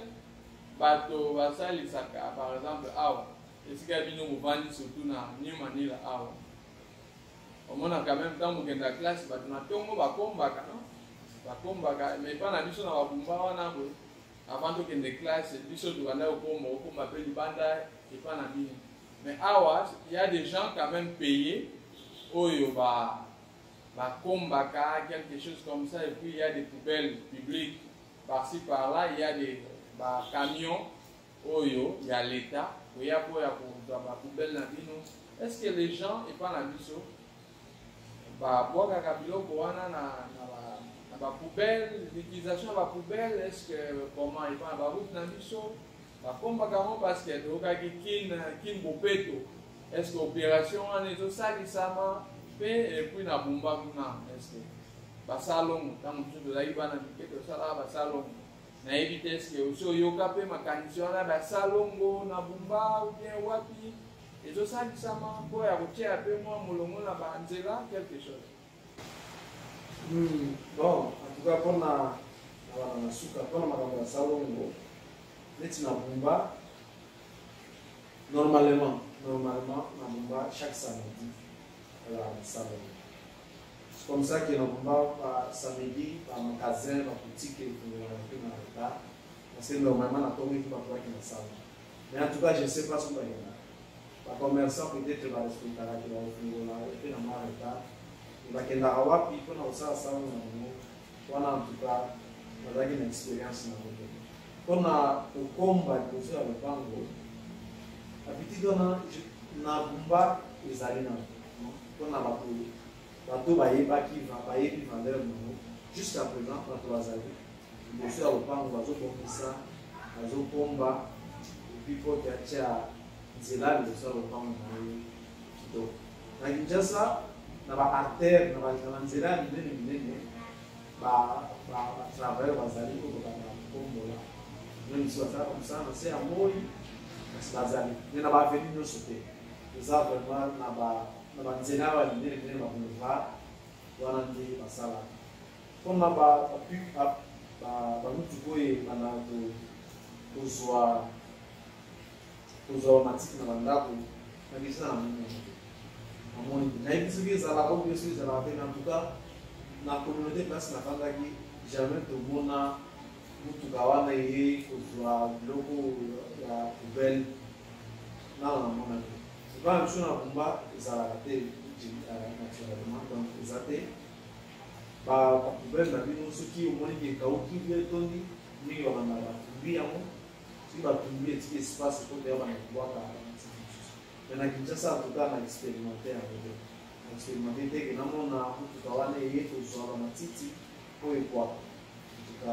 bato basalisaka par exemple awa esika bino movandi surtout na New Manila awa omonaka même temps mokenda classe bato na ntongo bakombaka mais pa na biso na babumba wana boye avant tokende classe biso tokanda okomba mpe libanda epa na bino mais awa il y a des gens quand même payés oyo bakombaka quelque chose comme ça et puis il y a des poubelles publiques par-ci par-là il y a des camions oyo il y a l'état oya po ya kozwa bapoubelle na bino est-ce que les gens epa na biso babwakaka biloko wana na bapoubelle l'utilisation ya bapoubelle est-ce que comment epa na baroute na biso bakombaka ngo parce que tokaki kin bopeto est-ce que opération wana ezosalisama mpe epuis na Bumba kuna est-ce que basalongo ntango mosusu tozalaki bana mike tosalaka basalongo nayebi te est-ce que osi oyoka mpe makanisi wana basalongo na Bumba ou bien wapi ezosalisama mpo ya kotia mpe mwa molongo na banzela quelque chose. Bon, en tout cas mpona na suka mpona makambo ya salongo neti na Bumba normalement na Bumba chaque samedi la salon. C'est comme ça que na Bumba samedi par magasin par boutique pour rentrer dans retard parce que normalement na tombe qui va pouvoir qui na salon. Mais en tout cas je sais pas ce qu'on va faire. Les commerçants peut-être va respecter la qui va ouvrir là et puis na ma retard. Il va kenda wapi pour na ça salon na nous. Wana en tout cas on a une expérience na moto. Kona ukomba kuzo ya lupango habitude na Bumba ezali na kona bato bayebaki bayebi valeur nango jusqu'à présent bato bazali liboso ya lupango bazobongisa bazokomba epuis po atia nzela liboso ya lupango na ye kitoko na Kinshasa na baartere na banzela ya minene batravailleur bazali kokokana kombola même si bazala comme ça na se ya moi kasi bazali nde na baaveni nyonso te eza vraiment na banzela ya baminene baboulevard wana nde basalaka mpona bamutuka oyo ebanda kozwa matiki na bandako nakisa na amoni te nayebi soki ezalaka oyo soki ezalaka te na tuka na communauté place nafandaki jamais tomona mutuka wana ye kozwa biloko ya poubelle nala na mona te ba biso na komba ezalaka te naturellement donc eza te baproblème na bino soki omoni ke ekauki bie etondi mingi babanda batumbi yango soki batumbi etiki espace koteya bana kobwaka matiti mosusu me na kinshasa atuka na expérimenté yango te na expérimenté te ke namona motuka wana eye kozwa bamatiti po ekwaka entuka.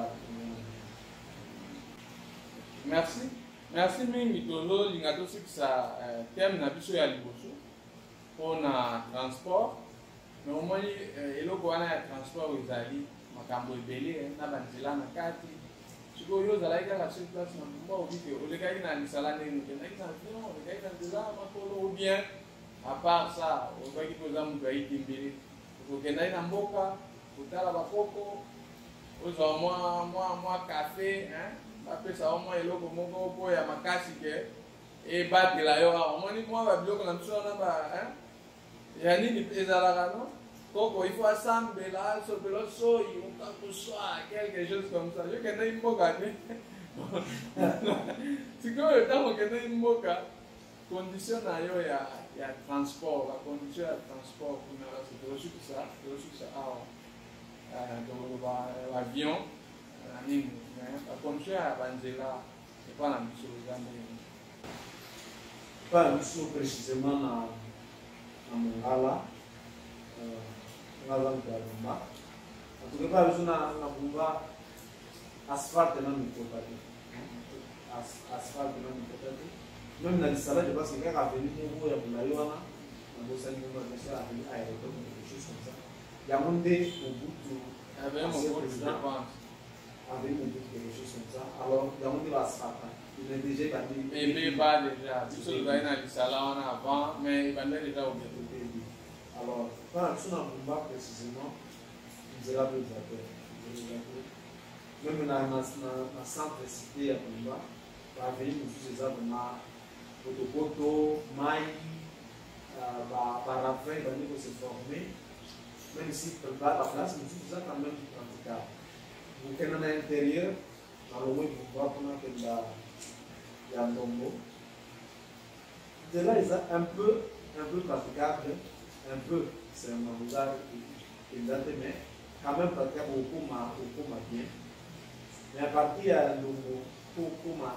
Merci. Merci mingi tozo linga tosikisa thème na biso ya liboso mpona transport mais omoni eloko wana ya transport ezali makambo ebele na banzela na kati sikoyo ozalaki kaka sur place na mbumba obike olekaki na lisala ndenge okendaki na avion olekaki na nzela makolo ou bien à part ça ozwaki koza moto ayitembele okendaki na mboka kotala bakoko ozwa mwa cafe apesa au moins eloko moko po ya makasi ke ebatela yo awa omoni mwa babiloko na biso wana ya nini ezalaka no koko il faut asambela asopela soyi okakoswa quelque chose comme ça yokendaki mboka te sikoyo ntango okendaki mboka condition na yo ya transport bacondition ya transport kuna basi tozosukisa awa bavion na nini bacondition ya banzela epa na biso eza ndenge epa na biso précisément na mongala ngaza moto ya bumba atuka epa na biso na bumba asphalte na mikota te asphalte na mikota te même na lisala je pense que kaka aveni moko ya molai wana nabosani moko adeso aveni aéroport quelque chose comme ça yango nde mobutu ancien président avait une quelque chose comme ça. Alors, il y a un débat il est déjà établi. Mais pas déjà. Tout ce qui va dans le salon avant, mais il va déjà au bien. Alors, quand on a un précisément, nous avons des affaires. Même dans la centre cité à Bumba, par venir nous faisons ça vraiment Potopoto, Maï, par après, il va se former. Même si la place, nous faisons ça quand même praticable. Vous êtes à l'intérieur, dans le moment où vous voyez qu'il y a un dombo. De là, c'est un peu praticable, un peu, c'est un mandat mais quand même praticable beaucoup bien. Mais à partir de dombo, beaucoup na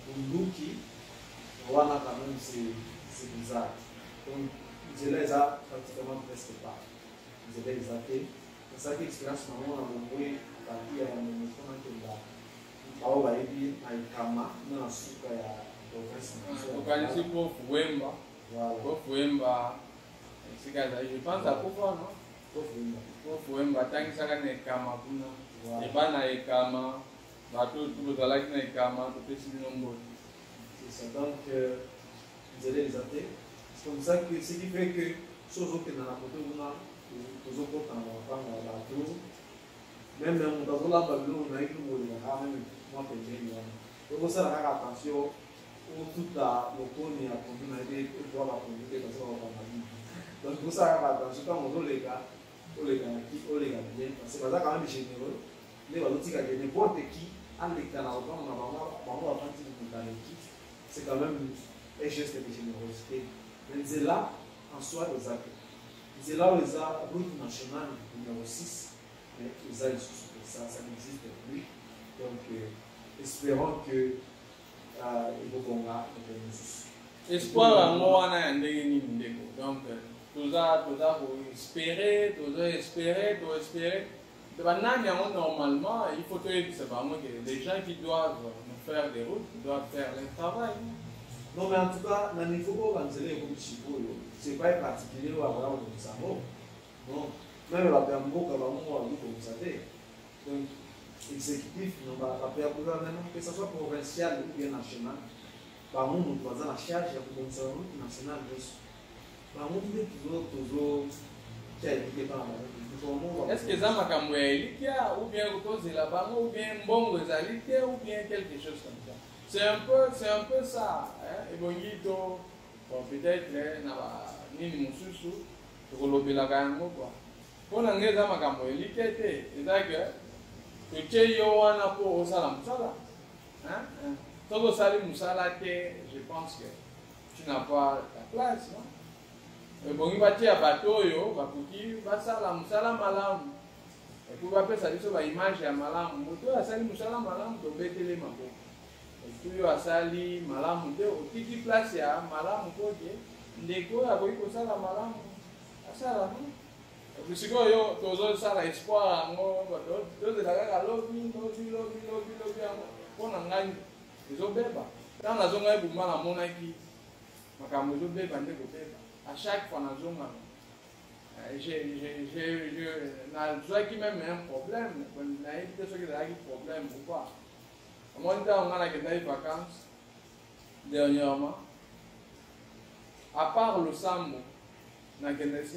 bunduki, voilà quand même c'est bizarre. Donc, de là, c'est pratiquement presque pas. De là, c'est ça qui expérience maman na mwe kati ya mwana kenda bao ba ebi aikama na suka ya province okanisi po fuemba po fuemba sika za je pense à pourquoi non po fuemba tangi saka na kama kuna eba na ekama bato tout bazalaki na ekama to pesi nombo c'est ça donc vous allez les athées c'est comme ça que ce qui fait que sozo que na moto una tozokota na mapanga ya bato meme moto azolamba biloko na ye kolingaka meme mwa pembeni wana okosala kaka attention otuta mokoni ya pondu na ye ekwa bapondu te kasi bakokanga bibi donc kosala kaka attention ntango oleka bien parce baza quand même généreux nde bazotika ke n'importe qui aleka na lopango na bango bafandi kokuta na équipe c'est quand même un geste de générosité mais nzela en soi ezaka c'est là où les routes nationales numéro 6, mais ça n'existe plus. Donc, espérons que espoir en moi, donc, tout espérer. Normalement, il faut que les gens qui doivent nous faire des routes doivent faire leur travail. Non, mais en tout cas, dans le niveau où c'est pas particulier ou avoir un savon. Non, même la Pambo, comme ça. Donc, exécutif, que ce soit provincial ou bien national, par contre, nous avons la charge de la route nationale. Par contre, toujours est-ce que ça m'a camoué ou bien reposer là-bas, ou bien bon, ou bien quelque chose comme ça. C'est un peu ça. Et bon, peut-être, nini mususu, tukolobela kango quoi. Pour n'engager ça m'a camoué c'est-à-dire que tu es yo wana pour osala musala. Toko sali musala te, je pense que tu n'as pas ta place, non? Bongi bati ya bato yo, bakuki basala musala malamu. Et puis bapesa biso ba image ya malamu. Moto asali musala malamu to betele maboko. Et puis yo asali malamu te otiki place ya malamu koke ndeko ya koki kosala malamu. Asala no? Et puis sikoyo tozo sala espoir ngo bato tozela kaka lobi yango mpona ngai ezobeba. Ntango nazonga ebuma namonaki makambo ezobeba nde kobeba. À chaque fois nazonga qui même un problème, on a évité ce qui a un problème ou pas. Moi, on a des vacances dernièrement. À part le sambo, on a des ce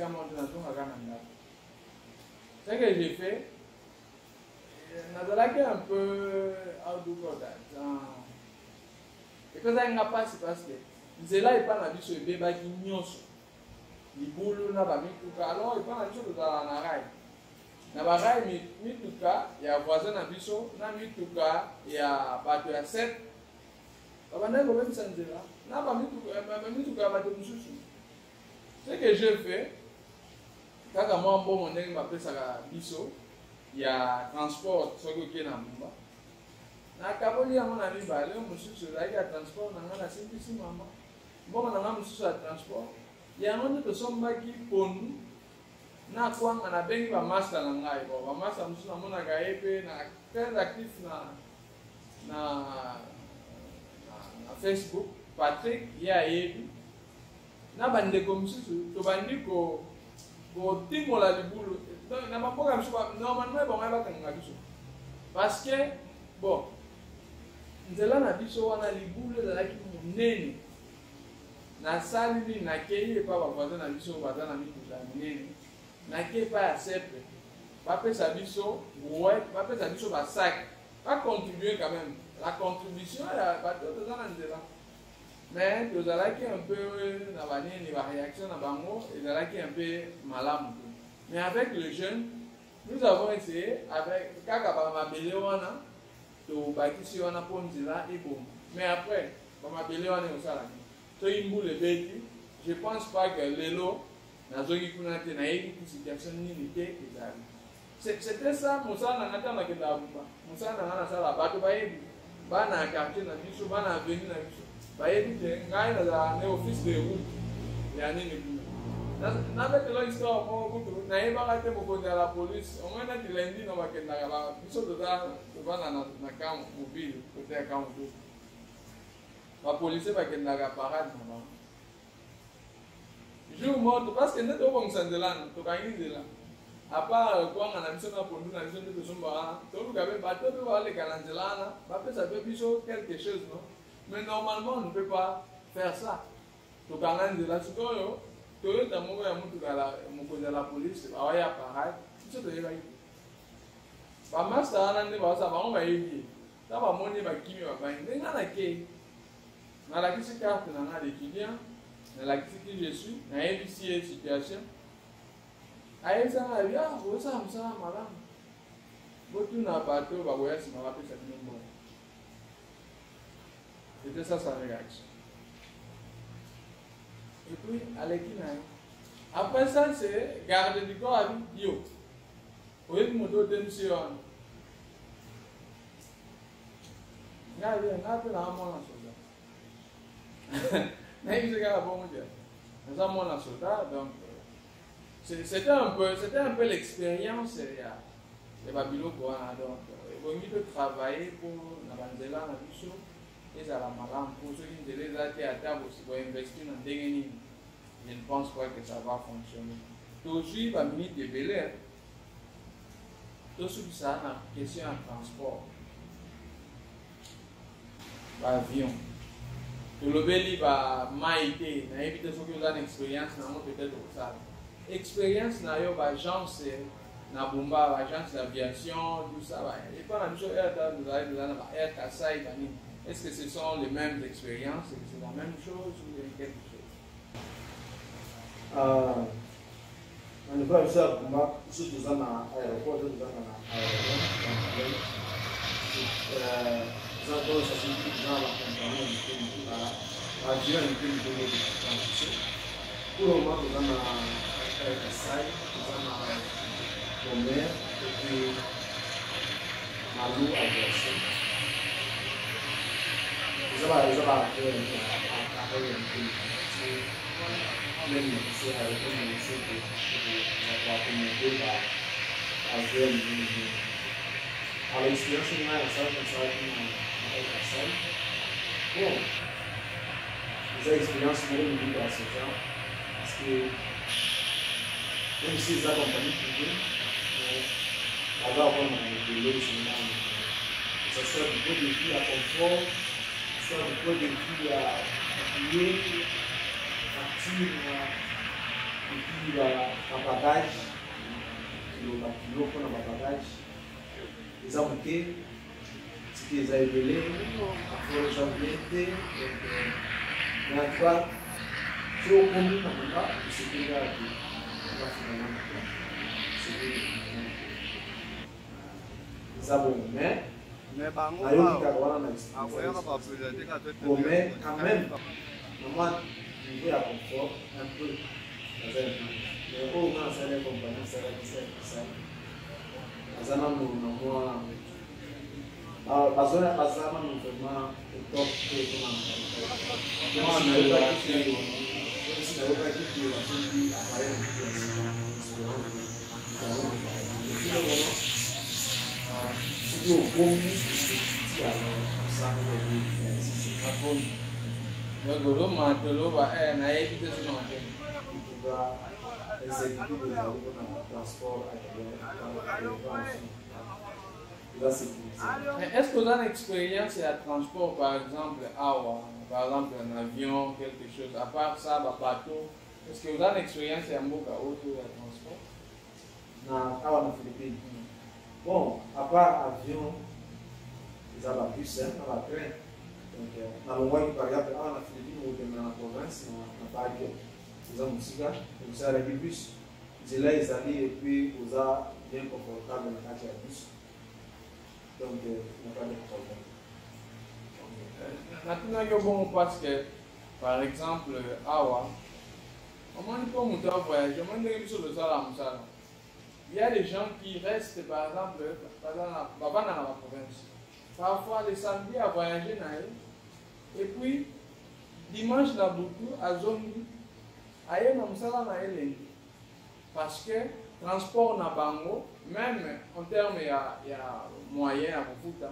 que j'ai fait, on a un peu et que ça n'a pas c'est parce que c'est là il pas la vie sur le bébé qui nyonso. Libulu na bamituka alors il pas biso tozala na rai na barai mituka ya voisin na biso na mituka ya bato ya 7 babandaki kobebisa nzela na bamituka ya bato mosusu. Ce que j'ai fait kaka mwa mbongo ndenge bapesaka biso ya transport soki okie na mbumba nakaboli yango na mibale mosusu ezalaki ya transport na ngai nasimbisi mama mbongo na ngai mosusu ya transport yango nde tosombaki pondu na kwanga na bengi bamasta na ngai bo bamasta mosusu namonaka ye mpe na très actif na Facebook Patrick ye ayebi na bandeko mosusu tobandi kotimola libulu na bamboka mosusu normalement bangai bakangaka biso parce que bon nzela na biso wana libulu ezalaki monene nasali nakei epa bavoisin na biso baza na mituka ya monene nakei epa ya sepe bapesa biso bapesa biso basak bacontribue quand même la contribution ya bato toza na nzela mais tozalaki un peu na banini baréaction na bango ezalaki un peu malamu te mais avec le jeune nous avons essayé avec kaka bamabele wana tobakisi wana mpo nzela eboma mais après bamabele wana eosalaki je pense pas que l'élo n'a pas eu une situation ni c'était ça, Moussa n'a pas eu Moussa n'a pas eu bana quartier na biso bana avenue na biso bayebi te ngai na office de route ya nini na betelo histoire moko kutu nayebaka te mokonzi ya la police omoi nati lundi na bakendaka biso tobana na camp mobile kote ya camp mobile bapolisier bakendaka parade na bango jour moto parce que nde tobongisa nzela tokangi nzela apart kwanga na biso na pondu na biso nde tosombaka toluka mpe bato mpe baleka na nzela wana bapesa mpe biso quelque chose non mais normalement on ne peut pas faire ça tokanga nzela sikoyo toyota moko ya motuka mokonzi ya la police awaya parade biso toyebaki bamasta wana nde baosa bango bayebi ta bamoni bakimi babangi nde nga nakei nalakisi carte na nga d'étudiant nalakisi qui je suis nayebisi ye situation ayebisanga abi osala mosala malamu botuna bato bakoya nsima bapesa bino mbongo. C'était ça sa réaction. Et puis aleki na ye après ça c'est garde du corps abi yo oyebi moto otemisi yo wana nga mpe na mwana soda nayebi kaka bongo te naza mwana soda donc c'était un peu l'expérience ya babiloko wana donc ebongi mpe travailler mpo na banzela na biso ezala malamu mpo soki nzela eza te ata boinvestir na ndenge nini je ne pense pas que ça va fonctionner tozwi baminute ebele tosukisa na question ya transport baavion tolobeli bamai te nayebi te soki oza na expérience nango peut-être okosala expérience na yo baagence na bumba baagence d'aviation tout ça epa na biso airta tozali toza na baair kasai banini est-ce que ce sont les mêmes expériences et que c'est la même chose ou quelque chose na niveau ya biso ya bumba biso toza na aéroport toza na aéroport donc ça signifie que dans la compagnie, l'avion est une donnée de transition. Pour le moment, nous avons un Kassai, nous avons un Omer, et puis Malou Aviation. Nous avons un peu même si elle est commencée de accommoder l'avion. Alors, l'expérience est là, ça comme ça, avec la salle. Bon, les expériences pour nous dans ce genre, parce que même si les accompagnent privés, là-bas, on a des lots, ça soit du point de vue à confort, soit du point de vue à payer, facture, et puis à bagage, kilo pour un bagage. Les amouqués, ce qui les a révélés, après les ambientés, mais en tout cas, si on combine dans le cas, c'est ce qu'il y a finalement. C'est ça, mais quand même, normalement, il y a un confort, un peu, mais au moins, ça les compagnies, ça les ça. Azana no bazona bazama no vraiment top que comment on a eu la question c'est la vraie question la chose appareil c'est au commun c'est ça c'est pas bon le golo mantelo va na éviter ce genre exécuter des transport mais est-ce que vous avez une expérience à transport, par exemple, par exemple un avion, quelque chose, à part ça, un bateau, est-ce que vous avez une expérience à Mboka autour de transport? Non, à Philippines. Bon, à part avion, ils ont la bus, la train. Donc, dans le mois par exemple, à Philippines, ou dans la province, on n'a pas avion. Ils ont musique, ils ont avec le bus. Ils là, ils allaient et puis ils ont bien confortable dans le bus. Donc, il n'y a pas de problème. Maintenant, bon, parce que, par exemple, Awa, on ne peut pas voyager, on ne peut pas il y a des gens qui restent, par exemple, dans la province. Parfois, les samedis à voyager, et puis, dimanche, la boucle, à Zombi, ailleurs, on ne parce que transport na bango, même en termes il y a moyens à Bofuta,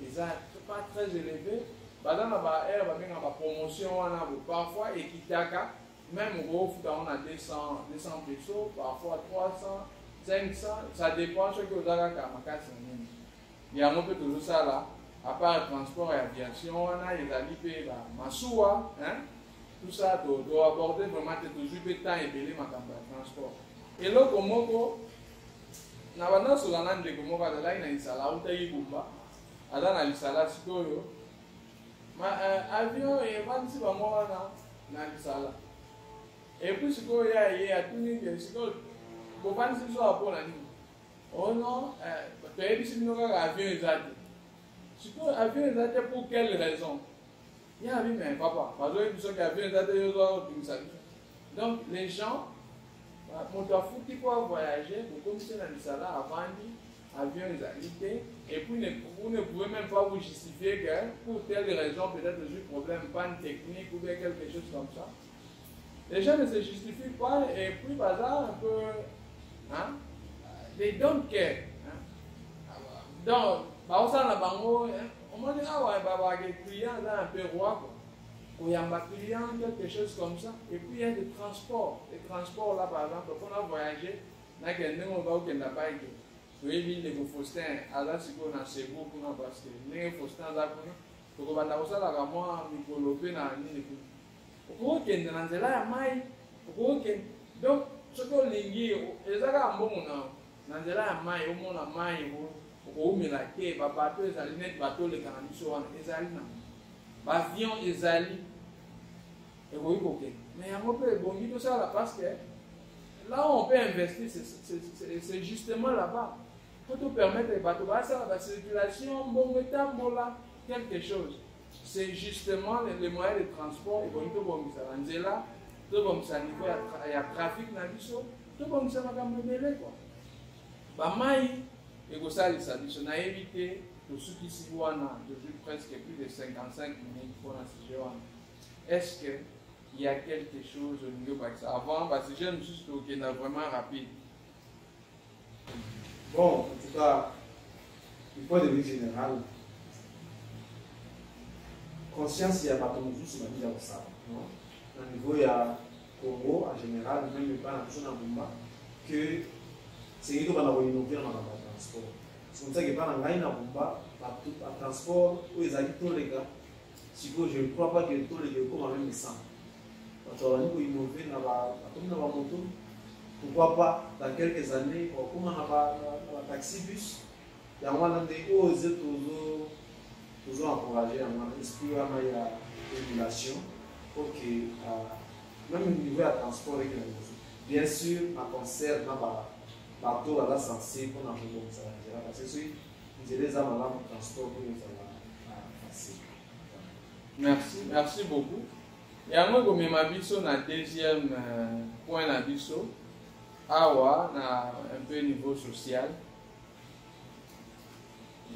ils sont pas très élevés. Dans la promotion, parfois, et Kitaka, même au Bofuta, on a 200 pesos, parfois 300, 500, ça dépend de ce que vous avez à Makassi. Il y a un peu toujours ça là, à part le transport et l'aviation, on a les alipés, la Massoua, tout ça, tu dois aborder vraiment toujours le temps et payer ma transport. Et là, comme moi, na bana sur la de comme moi, là, il y a une salle où il y a une bomba. Alors, il y a une salle où ma avion et van si ba moi na salle. Et puis, ce qu'il y a tout le monde, ce que pour van si soit pour la nuit. Oh non, tu as dit si nous avons avion exact. Ce que avion exact pour quelle raison? Il y a un mais papa, parce que tu sais qu'avion exact, il y a donc, les gens, qui peut voyager, vous commencez dans le salaire avant avion les et puis vous ne pouvez même pas vous justifier que pour telle raison, peut-être un problème, panne technique ou bien quelque chose comme ça. Les gens ne se justifient pas et puis bazar un peu, they don't care. Donc, on m'a dit, les clients là un peu roi. Il y a un client, quelque chose comme ça. Et puis il y a des transports. Les transports là, par exemple, quand on a voyagé, on va au Kenya. Vous avez vu les Faustin, à la Sigo, dans Cebu, parce que les Faustin, là, donc on va dans ça, là, moi, Nicolopé, dans l'île. Au Kenya, dans la maille, donc, ce qu'on lingi, les gens ont bon, dans la maille, au monde, la maille, au Milake, bateau, les alinettes, bateau, les canalisations, les alinettes. Avion ezali et oui ok mais on peut bon tout ça là parce que là on peut investir c'est justement là-bas pour te permettre les bateaux ça la circulation bon métambola quelque chose. C'est justement les moyens de transport. Et bon, tout bon, ça va là. Tout bon, ça niveau il y a trafic dans le biso. Tout bon, ça va comme mêler quoi. Bah mai, et que ça, on a évité de ceux qui s'y voient depuis presque plus de 55 minutes pour la sujet. Est-ce que il y a quelque chose au niveau de ça avant, parce que j'aime juste qu'il est vraiment rapide. Bon, en tout cas, du point de vue général, conscience, il y a pas de sur la vie de ça. Au niveau, il y a Congo en général, même pas dans le monde, que c'est qu'il faut innover dans le transport. C'est comme ça que pas dans le transport, où ils habitent tous les gars. Je ne crois pas que tous les gars comme même ça. Parce qu'on peut innover dans la moto. Pourquoi pas dans quelques années, comme on a un taxi-bus, il y a des osé toujours encourager à esprit de régulation pour que même au niveau de transport, bien sûr, on concerne bateau à la sensée pour nous ça parce que si vous avez des amendes pour transport, ça va facile. Merci beaucoup. Et à moi, comme ma biso na deuxième point na biso, awa na un peu niveau social.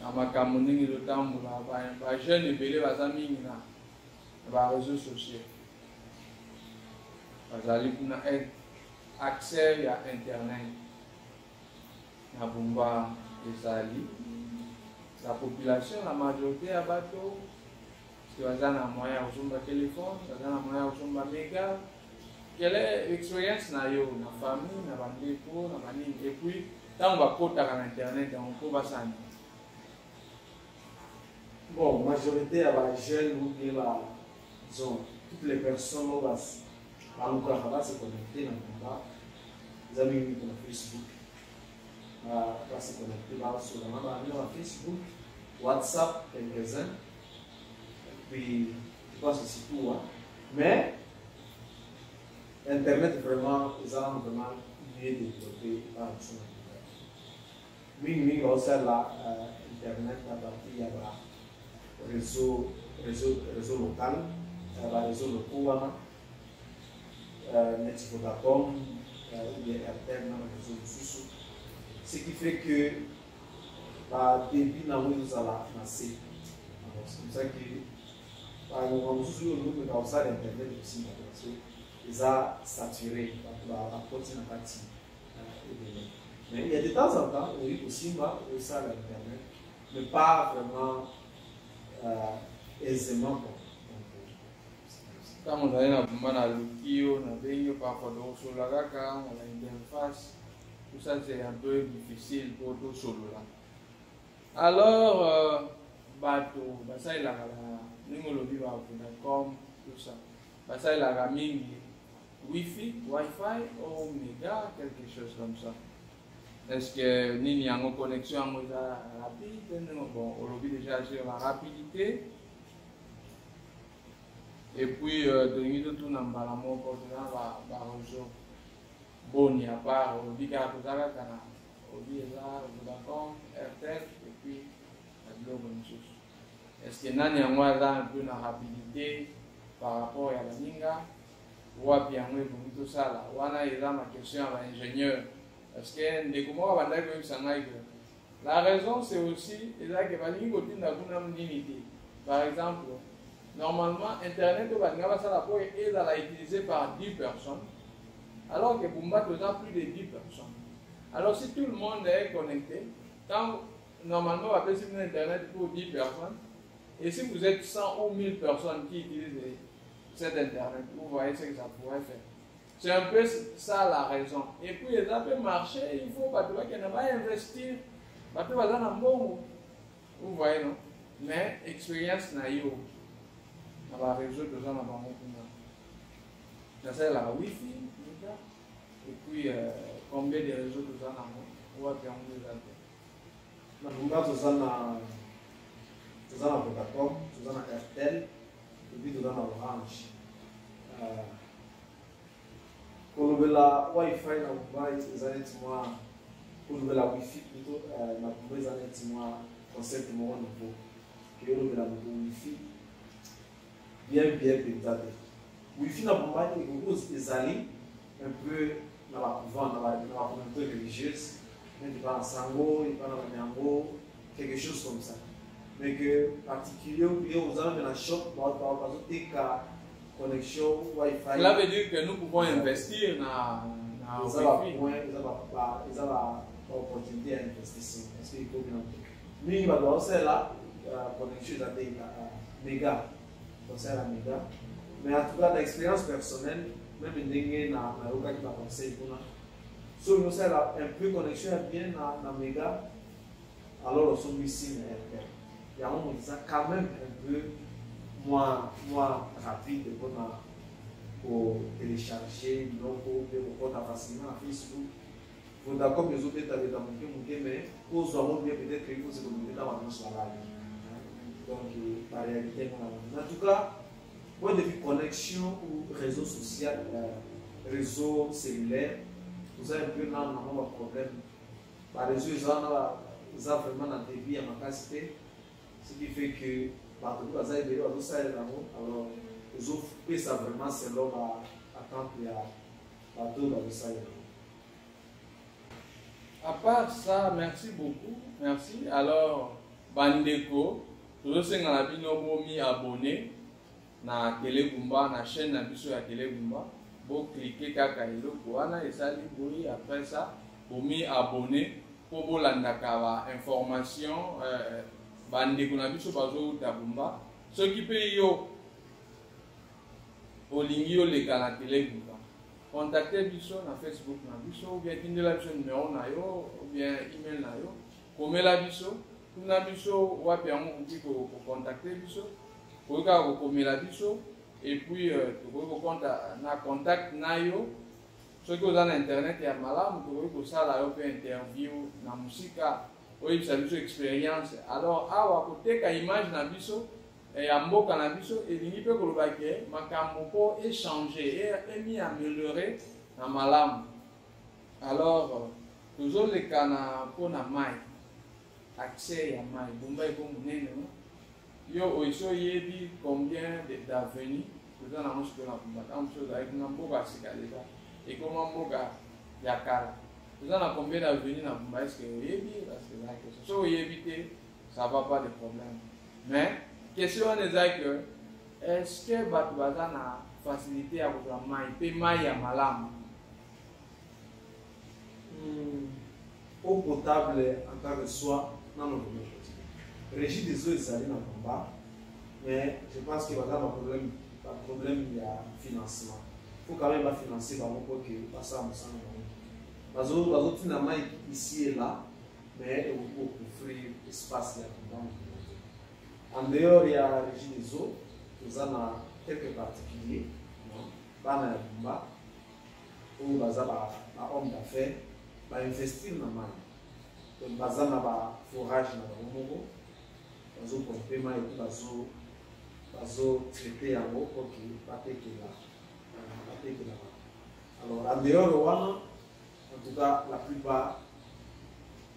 À ma camoning le temps ba jeune belé ba zami na ba réseaux sociaux. Bazali kuna accès à internet. Na bumba ezali la population, la majorité à bateau. Parce que vous avez un moyen de téléphone, vous avez un moyen de méga. Quelle est l'expérience dans la famille, dans la dépôt, dans la ligne. Et puis, quand on va côté à l'internet, on peut passer. Bon, la majorité à la jeune ou bien la zone, toutes les personnes qui vont se connecter dans le combat, les amis qui sont Facebook, vont se connecter sur Facebook, WhatsApp, quelques-uns. Puis, je pense que c'est tout. Mais, Internet, vraiment, ils ont vraiment mieux développé par son Internet. Aussi, là, Internet, à partir du réseau local, réseau local, Net Vodacom, ou bien Airtel, dans le réseau Soussou. Ce qui fait que, le débit dans le réseau a naissé. C'est comme ça que, on se souvient de l'Internet aussi, parce qu'ils ont saturé la porte de la partie. Mais il y a de temps en temps, oui, aussi, on ça l'Internet, mais pas vraiment aisément. Quand on a un l'outil, on a bien parfois sur la gaga, on a une interface, tout ça c'est un peu difficile pour tout solo là. Alors, bateau, ça il a numéro de Vodacom, tout ça. Ça il a mis Wi-Fi ou méga, quelque chose comme ça. Est-ce que nous avons une connexion rapide? Bon, on l'a déjà sur la rapidité. Et puis, de tout dans le réseau. Bon, il y a pas, on dit qu'il y a tout ça, on dit là, Vodacom, Airtel, et puis, la Globe. Est-ce que nous avons un peu de rapidité par rapport à la Ninga? Ou bien, tout ça là. On a ma question à l'ingénieur. Parce que la raison, c'est aussi par exemple, normalement, Internet est utilisé par 10 personnes, alors que Bumba a plus de 10 personnes. Alors, si tout le monde est connecté, quand normalement, on va passer Internet pour 10 personnes, et si vous êtes 100 ou 1000 personnes qui utilisent cet Internet, vous voyez ce que ça pourrait faire. C'est un peu ça la raison. Et puis, ça peut marcher, il faut pas investir. Vous voyez, non? Mais l'expérience n'a eu dans la réseau de gens dans le c'est la Wi-Fi, et puis combien de réseaux de gens dans le Vodacom, Airtel, et puis Orange. Pour la Wi-Fi, pour la Wi-Fi plutôt, concept nouveau. que on a le wifi bien pétade. Wifi na bomba les alliés un peu dans la couvent, dans la communauté religieuse, mais il va en sango, il va dans la miango, quelque chose comme ça. Mais que particulier aux gens de la shop, par exemple, des cas connexion Wi-Fi. Cela veut dire que nous pouvons investir dans Wifi. Ils ont l'opportunité d'investir. Parce qu'il faut bien. Nous, il va aussi là, connexion des méga. Donc, c'est la méga. Mais en tout cas, l'expérience personnelle, même une dans la roca qui va penser pour nous. Si nous avons un peu connexion bien dans méga, alors nous sommes ici, mais il y a un moment quand même un peu moins rapide pour télécharger, pour facilement à Facebook. Vous d'accord, les autres états de mais pour avoir bien peut-être qu'il faut se communiquer dans la soirée. Donc, la réalité, en tout cas, moi, depuis connexion ou réseau social, réseau cellulaire, vous avez un peu là, un problème. Par réseau, ils ont vraiment un débit à ma capacité, ce qui fait que, alors, ils ont fait ça vraiment selon la attente de la tour de ça. À part ça, merci beaucoup. Merci. Alors, Bandeko, tout le monde a bien abonné na Télégoumba, na chaîne na biso ya Télégoumba. Vous cliquez kaka eloko wana esali boyi après ça, vous mi abonné pour vous landaka information bandeko na biso bazo tabumba. Ce qui peut yo olingi yo leka na Télégoumba. Contactez biso na Facebook na biso ou bien tindela biso numéro na yo ou bien email na yo. Komela biso, tuna biso wapi yango kuki ko contacter biso. Koka ko komela biso et puis to ko na contact na yo. Ceux qui ont internet ya malamu to ko sala yo pe interview na musika oyi sa biso expérience. Alors awa ko teka image na biso et à mboka na biso elingi pe koloba ke makambo po échanger et mi améliorer na malamu. Alors toujours les kana po na mai accès ya mai bomba eko munene yo oiso yebi combien d'avenue vous en avons sur la bomba comme chose avec na mboka sikaleka et comment mboka ya kala vous en avez combien d'avenue na bomba est-ce que yebi parce que la question so yebite ça va pas de problème mais question est que est-ce que bato baza na facilité à kozwa mai pe mai ya malamu eau potable en tant que soi non non régie des eaux ezali na combat mais je pense que baza na problème ya financement faut quand même financer bango po ke basala mosala bango bazotina mai ici et là mais ekoki kocouvrir espace ya combat. En dehors, il y a la régie des eaux, nous avons quelques particuliers, bana bumba, où baza ba homme d'affaires, ba investir na mai. Donc baza na ba forage na bango, bazo pomper mai et bazo traiter yango pour que batekela. Alors en dehors wana, en tout cas la plupart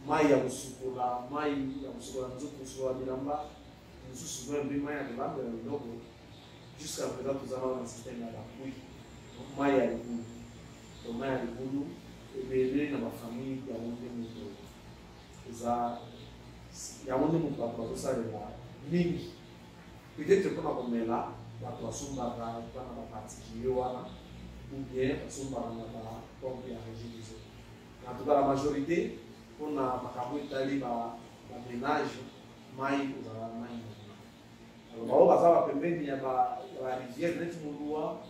mai ya musukola, musukola bilamba. Nous souvent un peu moins de l'âme de l'eau. Jusqu'à présent, nous avons un système à la couille. Donc, moi, il y a le boulot. Donc, moi, il y a le boulot. Et bien, dans ma famille, il y a un peu il y a un peu de papa, tout ça, il y a mini. Peut-être que quand on est là, la poisson va dans la particulier, ou bien la poisson va dans la pompe et la régie des eaux. En tout cas, la majorité, on a ma cabouille d'aller à ménage, maïs, ou à maïs. Alors, bazala pembeni ya ba rivière neti mulua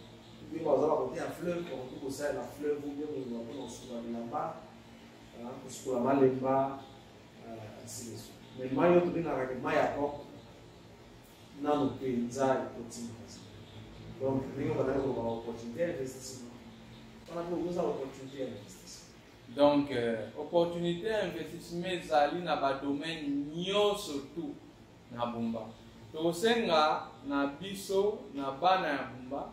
puis bazala côté ya fleuve pour tout ça la fleuve ou bien on va sur la lamba sur la malemba ainsi de suite mais mayo to bina ka maya ko na no penza petit donc ningo bana ko ba opportunité d'investissement on a beaucoup d'opportunités d'investissement donc opportunité d'investissement ezali na ba domaine nyonso tout na bomba. Tosenga na biso na bana ya bumba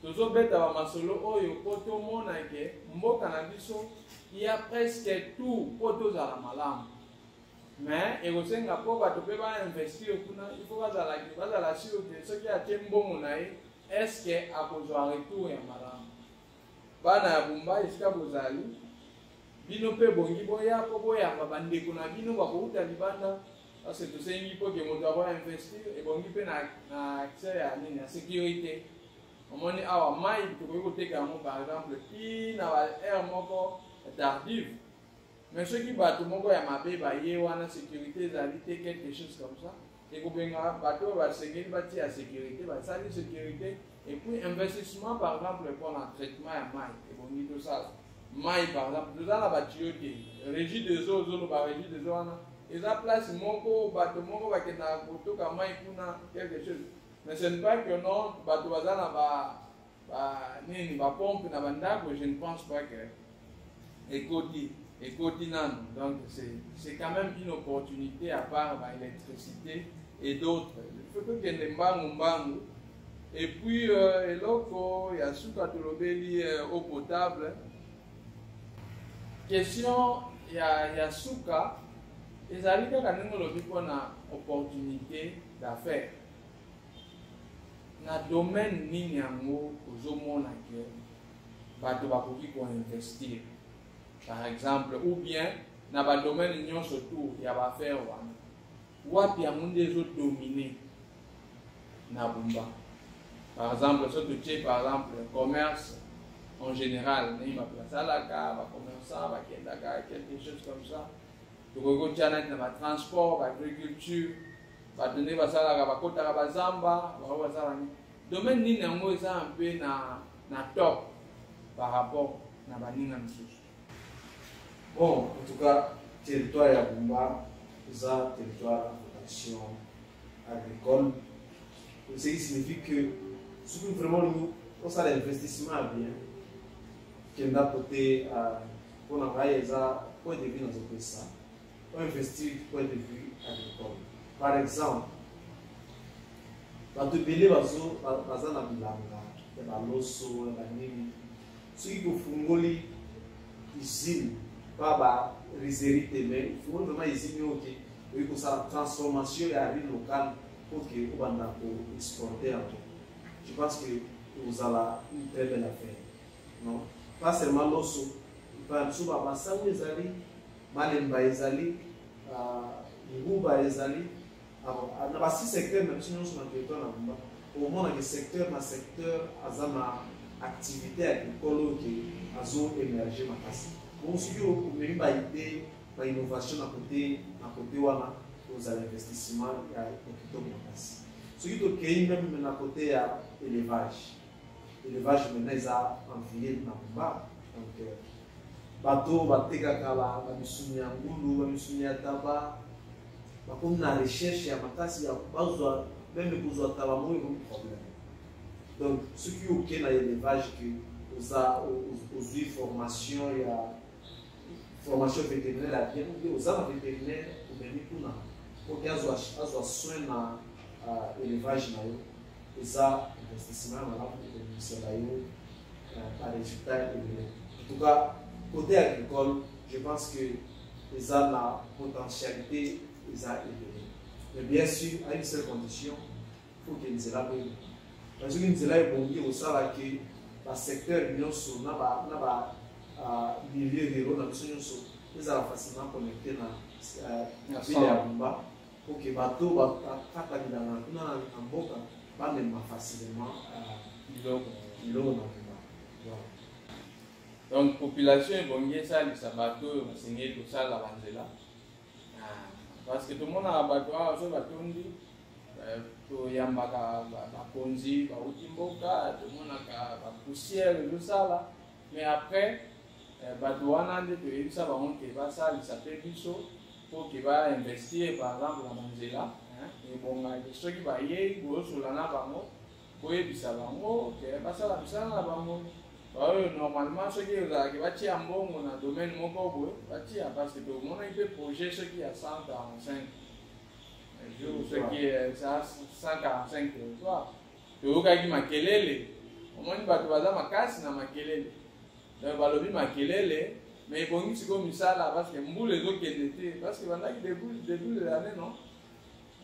tozobeta ba masolo oyo po tomona ke mboka na biso il y a presque tout po tozala malamu mais ekosenga mpo bato mpe bainvestir kuna il faut bazala sur te soki atie mbongo na ye estce akozwa retour ya malamu. Bana ya Bumba esika bozali bino mpe bongi boya mpo boyamba bandeko na bino bakouta libanda parce que tosengi mpo ke moto akoinvestir ebongi mpe na accès ya nini ya sécurité. Omoni awa mai tokoki koteka yango par exemple pi na baheure moko tardive, mais soki bato moko ya mabe baye wana sécurité ezali te quelque chose comme ça ekobenga bato oyo basengeli batia ya sécurité basali sécurité et puis investissement par exemple pour na traitement ya mai ebongi tosala mai par exemple toza na batiyo te régie des eaux ozoloba régie des eaux wana eza place moko bato moko bakendaka kotoka mai kuna quelque chose. Mais ce n'est pas que non, bato baza na pompe na bandako, je ne pense pas que ekoti nano. Donc c'est quand même une opportunité à part l'électricité et d'autres. Il faut que kende mbangu. Et puis eloko ya suka tolobeli eau potable. Question ya suka ezali kaka ndenge olobi mpona opportunité d'affaires. Na domaine nini yango ozomona ke bato bakoki koinvestir par exemple, ou bien na ba domaine nyonso tour ya baffaire wana wapi yango nde ezodomine na Bumba. Par exemple so totie par exemple commerce en général ndenge basalaka bacommerçant bakendaka quelque chose comme ça tokoki kotia neti na batransport baagriculture bato nde basalaka bakotaka bazamba bao basala nini domaine nini yango eza mpe na top par rapport na baninga misusu. Bon, en tout cas, territoire ya Bumba eza territoire à vocation agricole, ce qui signifie que si vraiment nous on a l'investissement bien kenda côté pour na eza point de vue dans ce pays on investit point de vue agricole. Par exemple, bato ebele baza na bilanga ya baloso ya banini soki kofungoli usine pa barizerie te mais fungoli vraiment usine oyo ke oyi kosala transformation ya riz locale po ke obanda koexporte yango. Je pense que ozala une très belle affaire, non pas seulement loso biso basango ezali malemba ezali nguba ezali na basi secteur na biso nyonso na territoire na Bumba omona ke secteur na secteur aza na activité agricole oyo ke azo émerger makasi. Bon soki omemi baide bainnovation na kote wana ozala investissement ya kitoko makasi. Soki tokei meme na kote ya élevage maintenant eza envié na Bumba, donc bato batekaka bamisuni ya ngulu bamisuni ya taba bakomi na recherche ya makasi ya bazwa meme kozwa taba moyo comme problème. Donc soki oke na élevage ke ozwi formation vétérinaire ya bien oke oza na vétérinaire omemi kuna oke azwa soin na élevage na yo eza investissement malamu ekomisela yo barésultat ebele. En tout cas côté agricole, je pense que les a la potentialité, les a élevée. Mais bien sûr, à une seule condition, il faut qu'il y ait la bonne. Parce que nous avons bon dire au salaire que le secteur nous milieu rural, nous avons facilement connecté na ville ya Bumba pour que bateau kata bilanga kuna na mboka ba même facilement biloko na Bumba. Donc population ebongi esalisa bato oyo basengeli kosala banzela parce que tomonaka bato awa so batondi toyambaka bakonzi bauti mboka tomonaka bapoussière ezosala mais après bato wana nde toyebisa bango ke basalisa mpe biso mpo ke bainvestir par exemple na banzela ebonga soki bayei boyosola na bango boyebisa bango ke basala misala na bango. Normalement, ceux qui batia mbongo na domaine moko boye batia parce que tout le monde peut projet ce qui a 145 jours, ce qui est 145 territoires. To ka ki makelele, omoni bato baza makasi na makelele. Donc balobi makelele mais bon, c'est comme ça là, parce que les autres qui étaient, parce que pendant le début de l'année, non?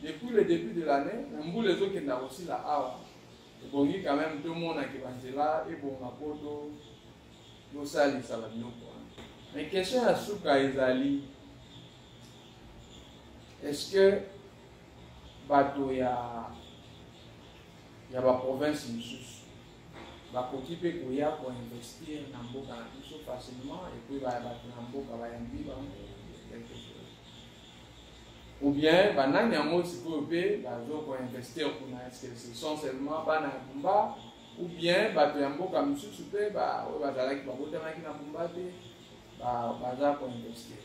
Depuis le début de l'année, les autres qui ont aussi là, bon, quand même, tout le monde qui va là, et bon, ma photo, nous salis, ça va bien. Mais question à Souka Ezali, est-ce que bateau y a la province va occuper pour investir dans Mboka facilement et puis va Mboka va quelque chose. Ou bien va nanyango sikope va investir pour est-ce que ce sont seulement bana Bumba ou bien bateau ya Mboka misusu pe ba bazala ki ba botama ki na Bumba te ba baza pour investir.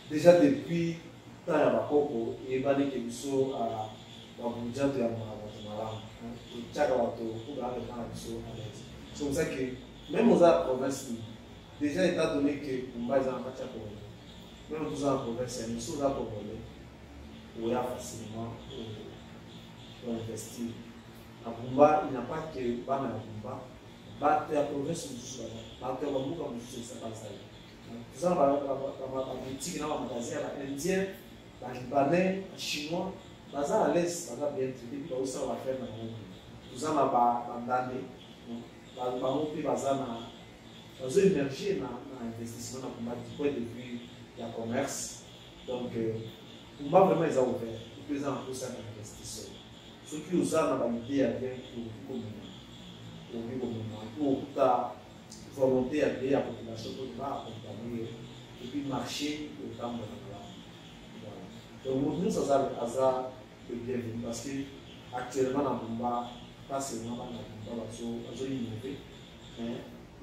Déjà depuis temps ya bakoko ebani ke biso babunja to ya malamu chaka watu kuba avec dans biso à l'aise. C'est pour ça que même aux autres provinces déjà étant donné que Bumba est en match à Congo, même aux autres provinces nous sommes là pour voler où il y a facilement pour investir. À Bumba il n'y a pas que bana ya Bumba battre la province nous battre la Bumba nous c'est pas ça. Tout ça va boutique dans le magasin indien, libanais, chinois, baza à l'aise, baza bien traité, puis ça va faire dans le monde. Tout ça va bandane, va monter baza na baza émerger dans l'investissement dans du point de vue du commerce. Donc on va vraiment les ouvert, tout les gens tout ça dans l'investissement. Ceux qui usent ça dans l'idée à bien pour volonté à payer la population pour accompagner et puis marcher au temps de la voilà. Donc nous ça a le bienvenu parce que actuellement dans Bumba pas seulement dans Bumba ils ont innové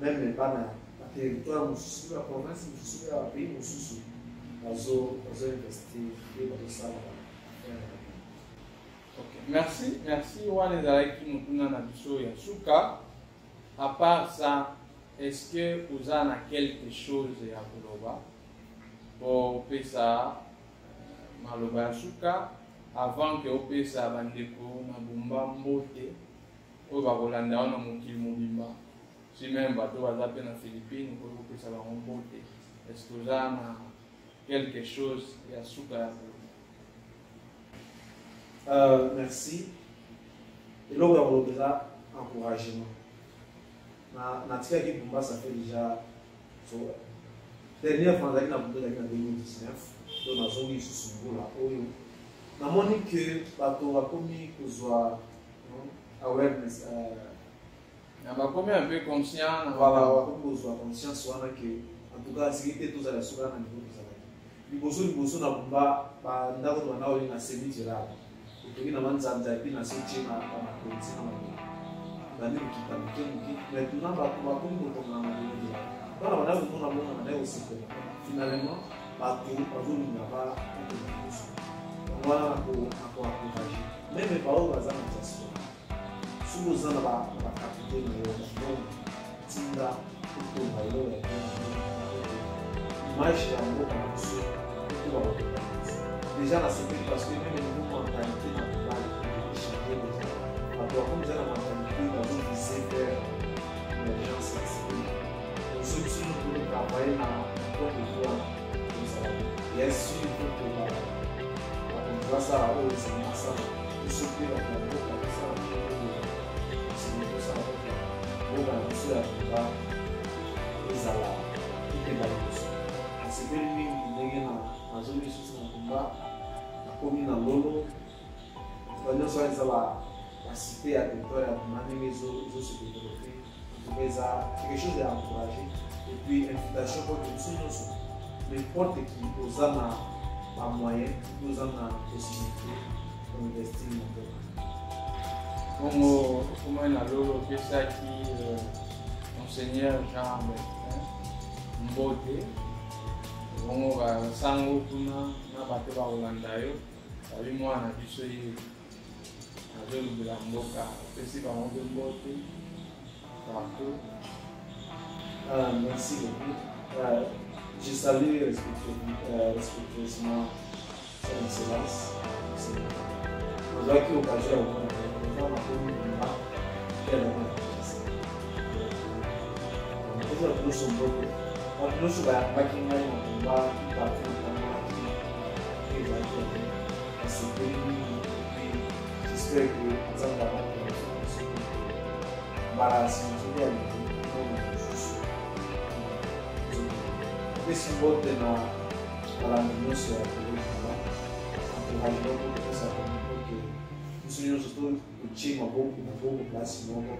même pas dans le territoire sous la province sous la pays sous ils ont investi et ils ça merci wana ezalaki motuna na biso ya suka. À part ça, est-ce que vous avez quelque chose à Koloba pour Pesa Maloba Suka avant que vous puissiez Bandeko na Bumba Mbote ou Babolanda na Mokili Mobimba? Si même bateau va zapper na Philippines ou vous puissiez Mbote, est-ce que vous avez quelque chose à Suka à Koloba? Merci. Et là, vous avez déjà encouragement. Na tika qui Bumba ça fait déjà dernière fois dans Bumba en 2019 donc na zone sous Bumba oyo na moni que bato va commis kozwa awareness na ba commis un peu conscient voilà va kozwa conscience wana que en tout cas sécurité tous à la sura na niveau liboso na Bumba ba ndako wana oyo na semi geral otoki na manzanza epi na seche na kontina Dani maintenant bakomi kotonga na malili bana bana komona bona na yo sepela finalement bato bazolinga wana ko encourager même pas oyo baza na diaspora soki oza na bakapite na yo donc tinda kotonga eloko ya image ya mboka na biso okoba kotonga déjà na sepeli parce que même niveau mentalité na kobali échanger déjà bato bakomi eza na mentalité viser vers l'émergence civique. Donc, ceux qui nous travaillent dans le pouvoir, bien sûr, il faut que la ça, tout ce qui est dans le pouvoir, c'est tout ça, pour la pouvoir, les alarmes, tout est dans le pouvoir. C'est bien lui qui est dans la zone de pouvoir, la commune en Lolo, nous sommes la cité à territoire à les autres se développer. En tout cas, quelque chose à encourager. Et puis, invitation pour que nous n'importe qui, aux âmes à moyen, nous avons la possibilité d'investir dans le monde. Comment on a l'eau, ça qui Monseigneur Jean Mbote, on va s'en kuna na bato ba Holanda yo, sabi moi na biso yi de la Mboka, c'est pas mon Mbote partout. Merci beaucoup. Je salue respectueusement son excellence. Nous avons eu l'occasion de Eza nyonso mbote. Bato nyonso bayambaki ngai mongomba partout nakamaki ezalaki basepeli mingi j'espère que nzambe abakoso barasinzoli ya mona mosusu apesi mbote na balangi nyonso ya kolekima akohali moko kopesa bango ke biso nyonso totie maboko place moko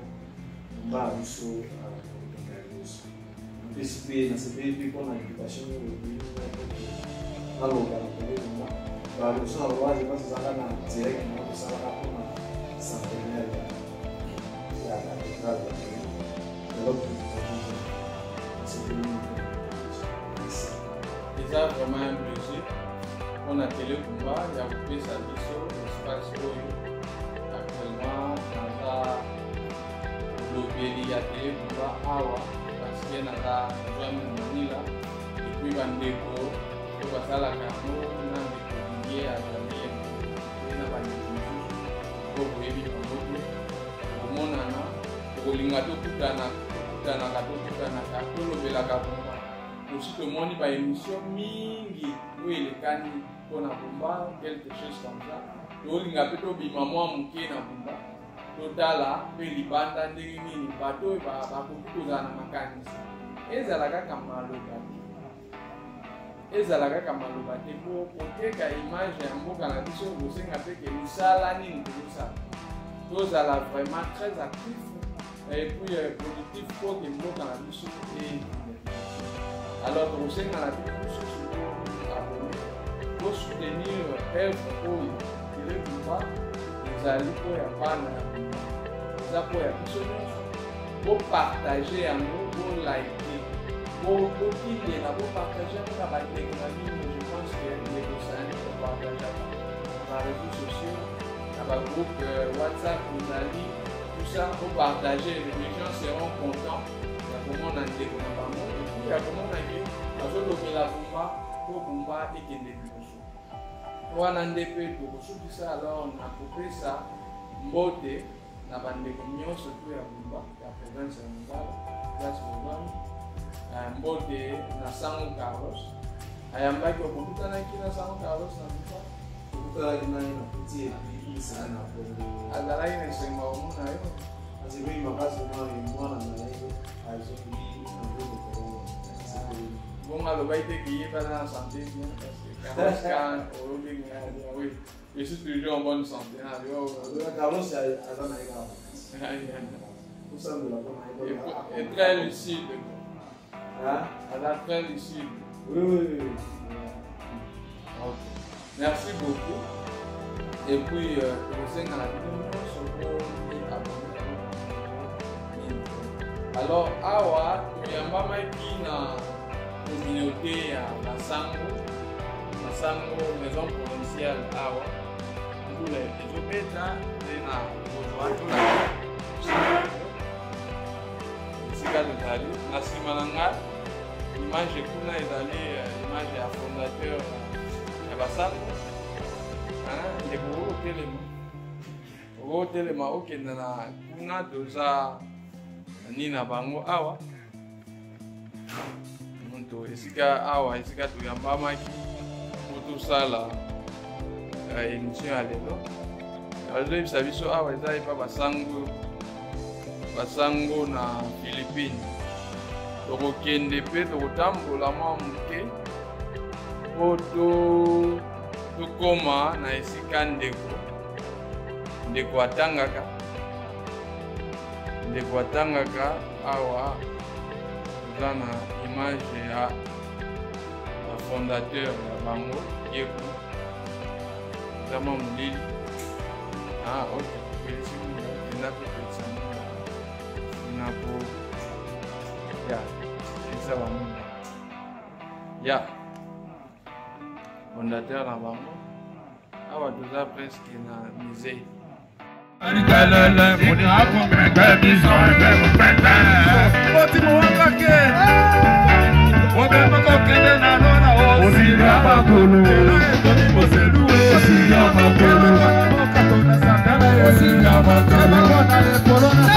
mba ya biso kotonga ya nyonso apesi mpe nasepeli mpe mpona invitation naloba na kolekima baloso na loise mpasi ezalaka na direct na kosalaka mpona centenaire ya cathédrale ya eza vraiment un plaisir mpona Télékumba ya kopesa biso espace oyo actuellement naza lobeli ya Télékumba awa parceke naza zwami manila epuis bandeko oyo basalaka yango na ndeko ye azali na bandeko mosusu po boyebi bango te komonana kolinga tokutanaka tolobelaka Kumba aussi tomoni baémission mingi oyo elekani mpona Kumba quelque chose comme ça tolinga mpe tobima mwa moke na Kumba totala mpe libanda ndenge nini bato oyo bakoki kozala na makanisi ezala kaka maloba te po koteka image ya mboka na biso kosenga mpe ke misala nini tozosala tozala vraiment très actif et puis productif po ke mboka na biso alors tokosengana te mosusu abone po soutenir œuvre oyo Télékumba ezali po ya bana ya Kumba eza po ya biso nyonso po partage yango po like bokilela bopartage yango na bandeko na bino. Je pense que ndeko sani kopartage na réseaux sociaux na bagroupe WhatsApp ozali tout ça bopartage les gens seront contents ya komona ndeko na bango epuis ya komona ke bazolobela Kumba po Kumba ekende liboso wana nde mpe tokosukisa alors na kopesa mbote na bandeko nyonso to ya Kumba ya province ya Mongala place Bongani mbote na Sango Carlos ayambaki okukutanaki na Sango Carlos na Kumba okutalaki naye na peti episana na Kongo azalaki na esenga omona yo azebei makasi mwana na ye azongi na ndeko Kongo bongo alobaki te kiyebana na santé bien parce que Carlos quand olobenga oui je suis toujours en bonne santé Carlos aza na ye kaka et très lucide. Elle a très lucide. Oui. Okay. Merci beaucoup. Et puis, vous êtes dans la vidéo sur le alors, awa, il y a une communauté à Masango, maison provinciale awa. Nous les obéta, les na na nsima na nga image kuna ezali image ya fondateur ya basango ndeko okotelema okende na kuna toza nini na bango awa moto esika toyambamaki po tosala émission ya lelo bazoyebisa biso awa eza epa basango na Philippines tokokende mpe tokotambola mwa moke po tokoma na esika ndeko atangaka awa toza na image ya fondateur ya bango yeku eza mwa molili ok enda topelisa napo ya eza bamunda ya fondateur na bango awa toza presque na musée Corona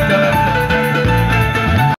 Da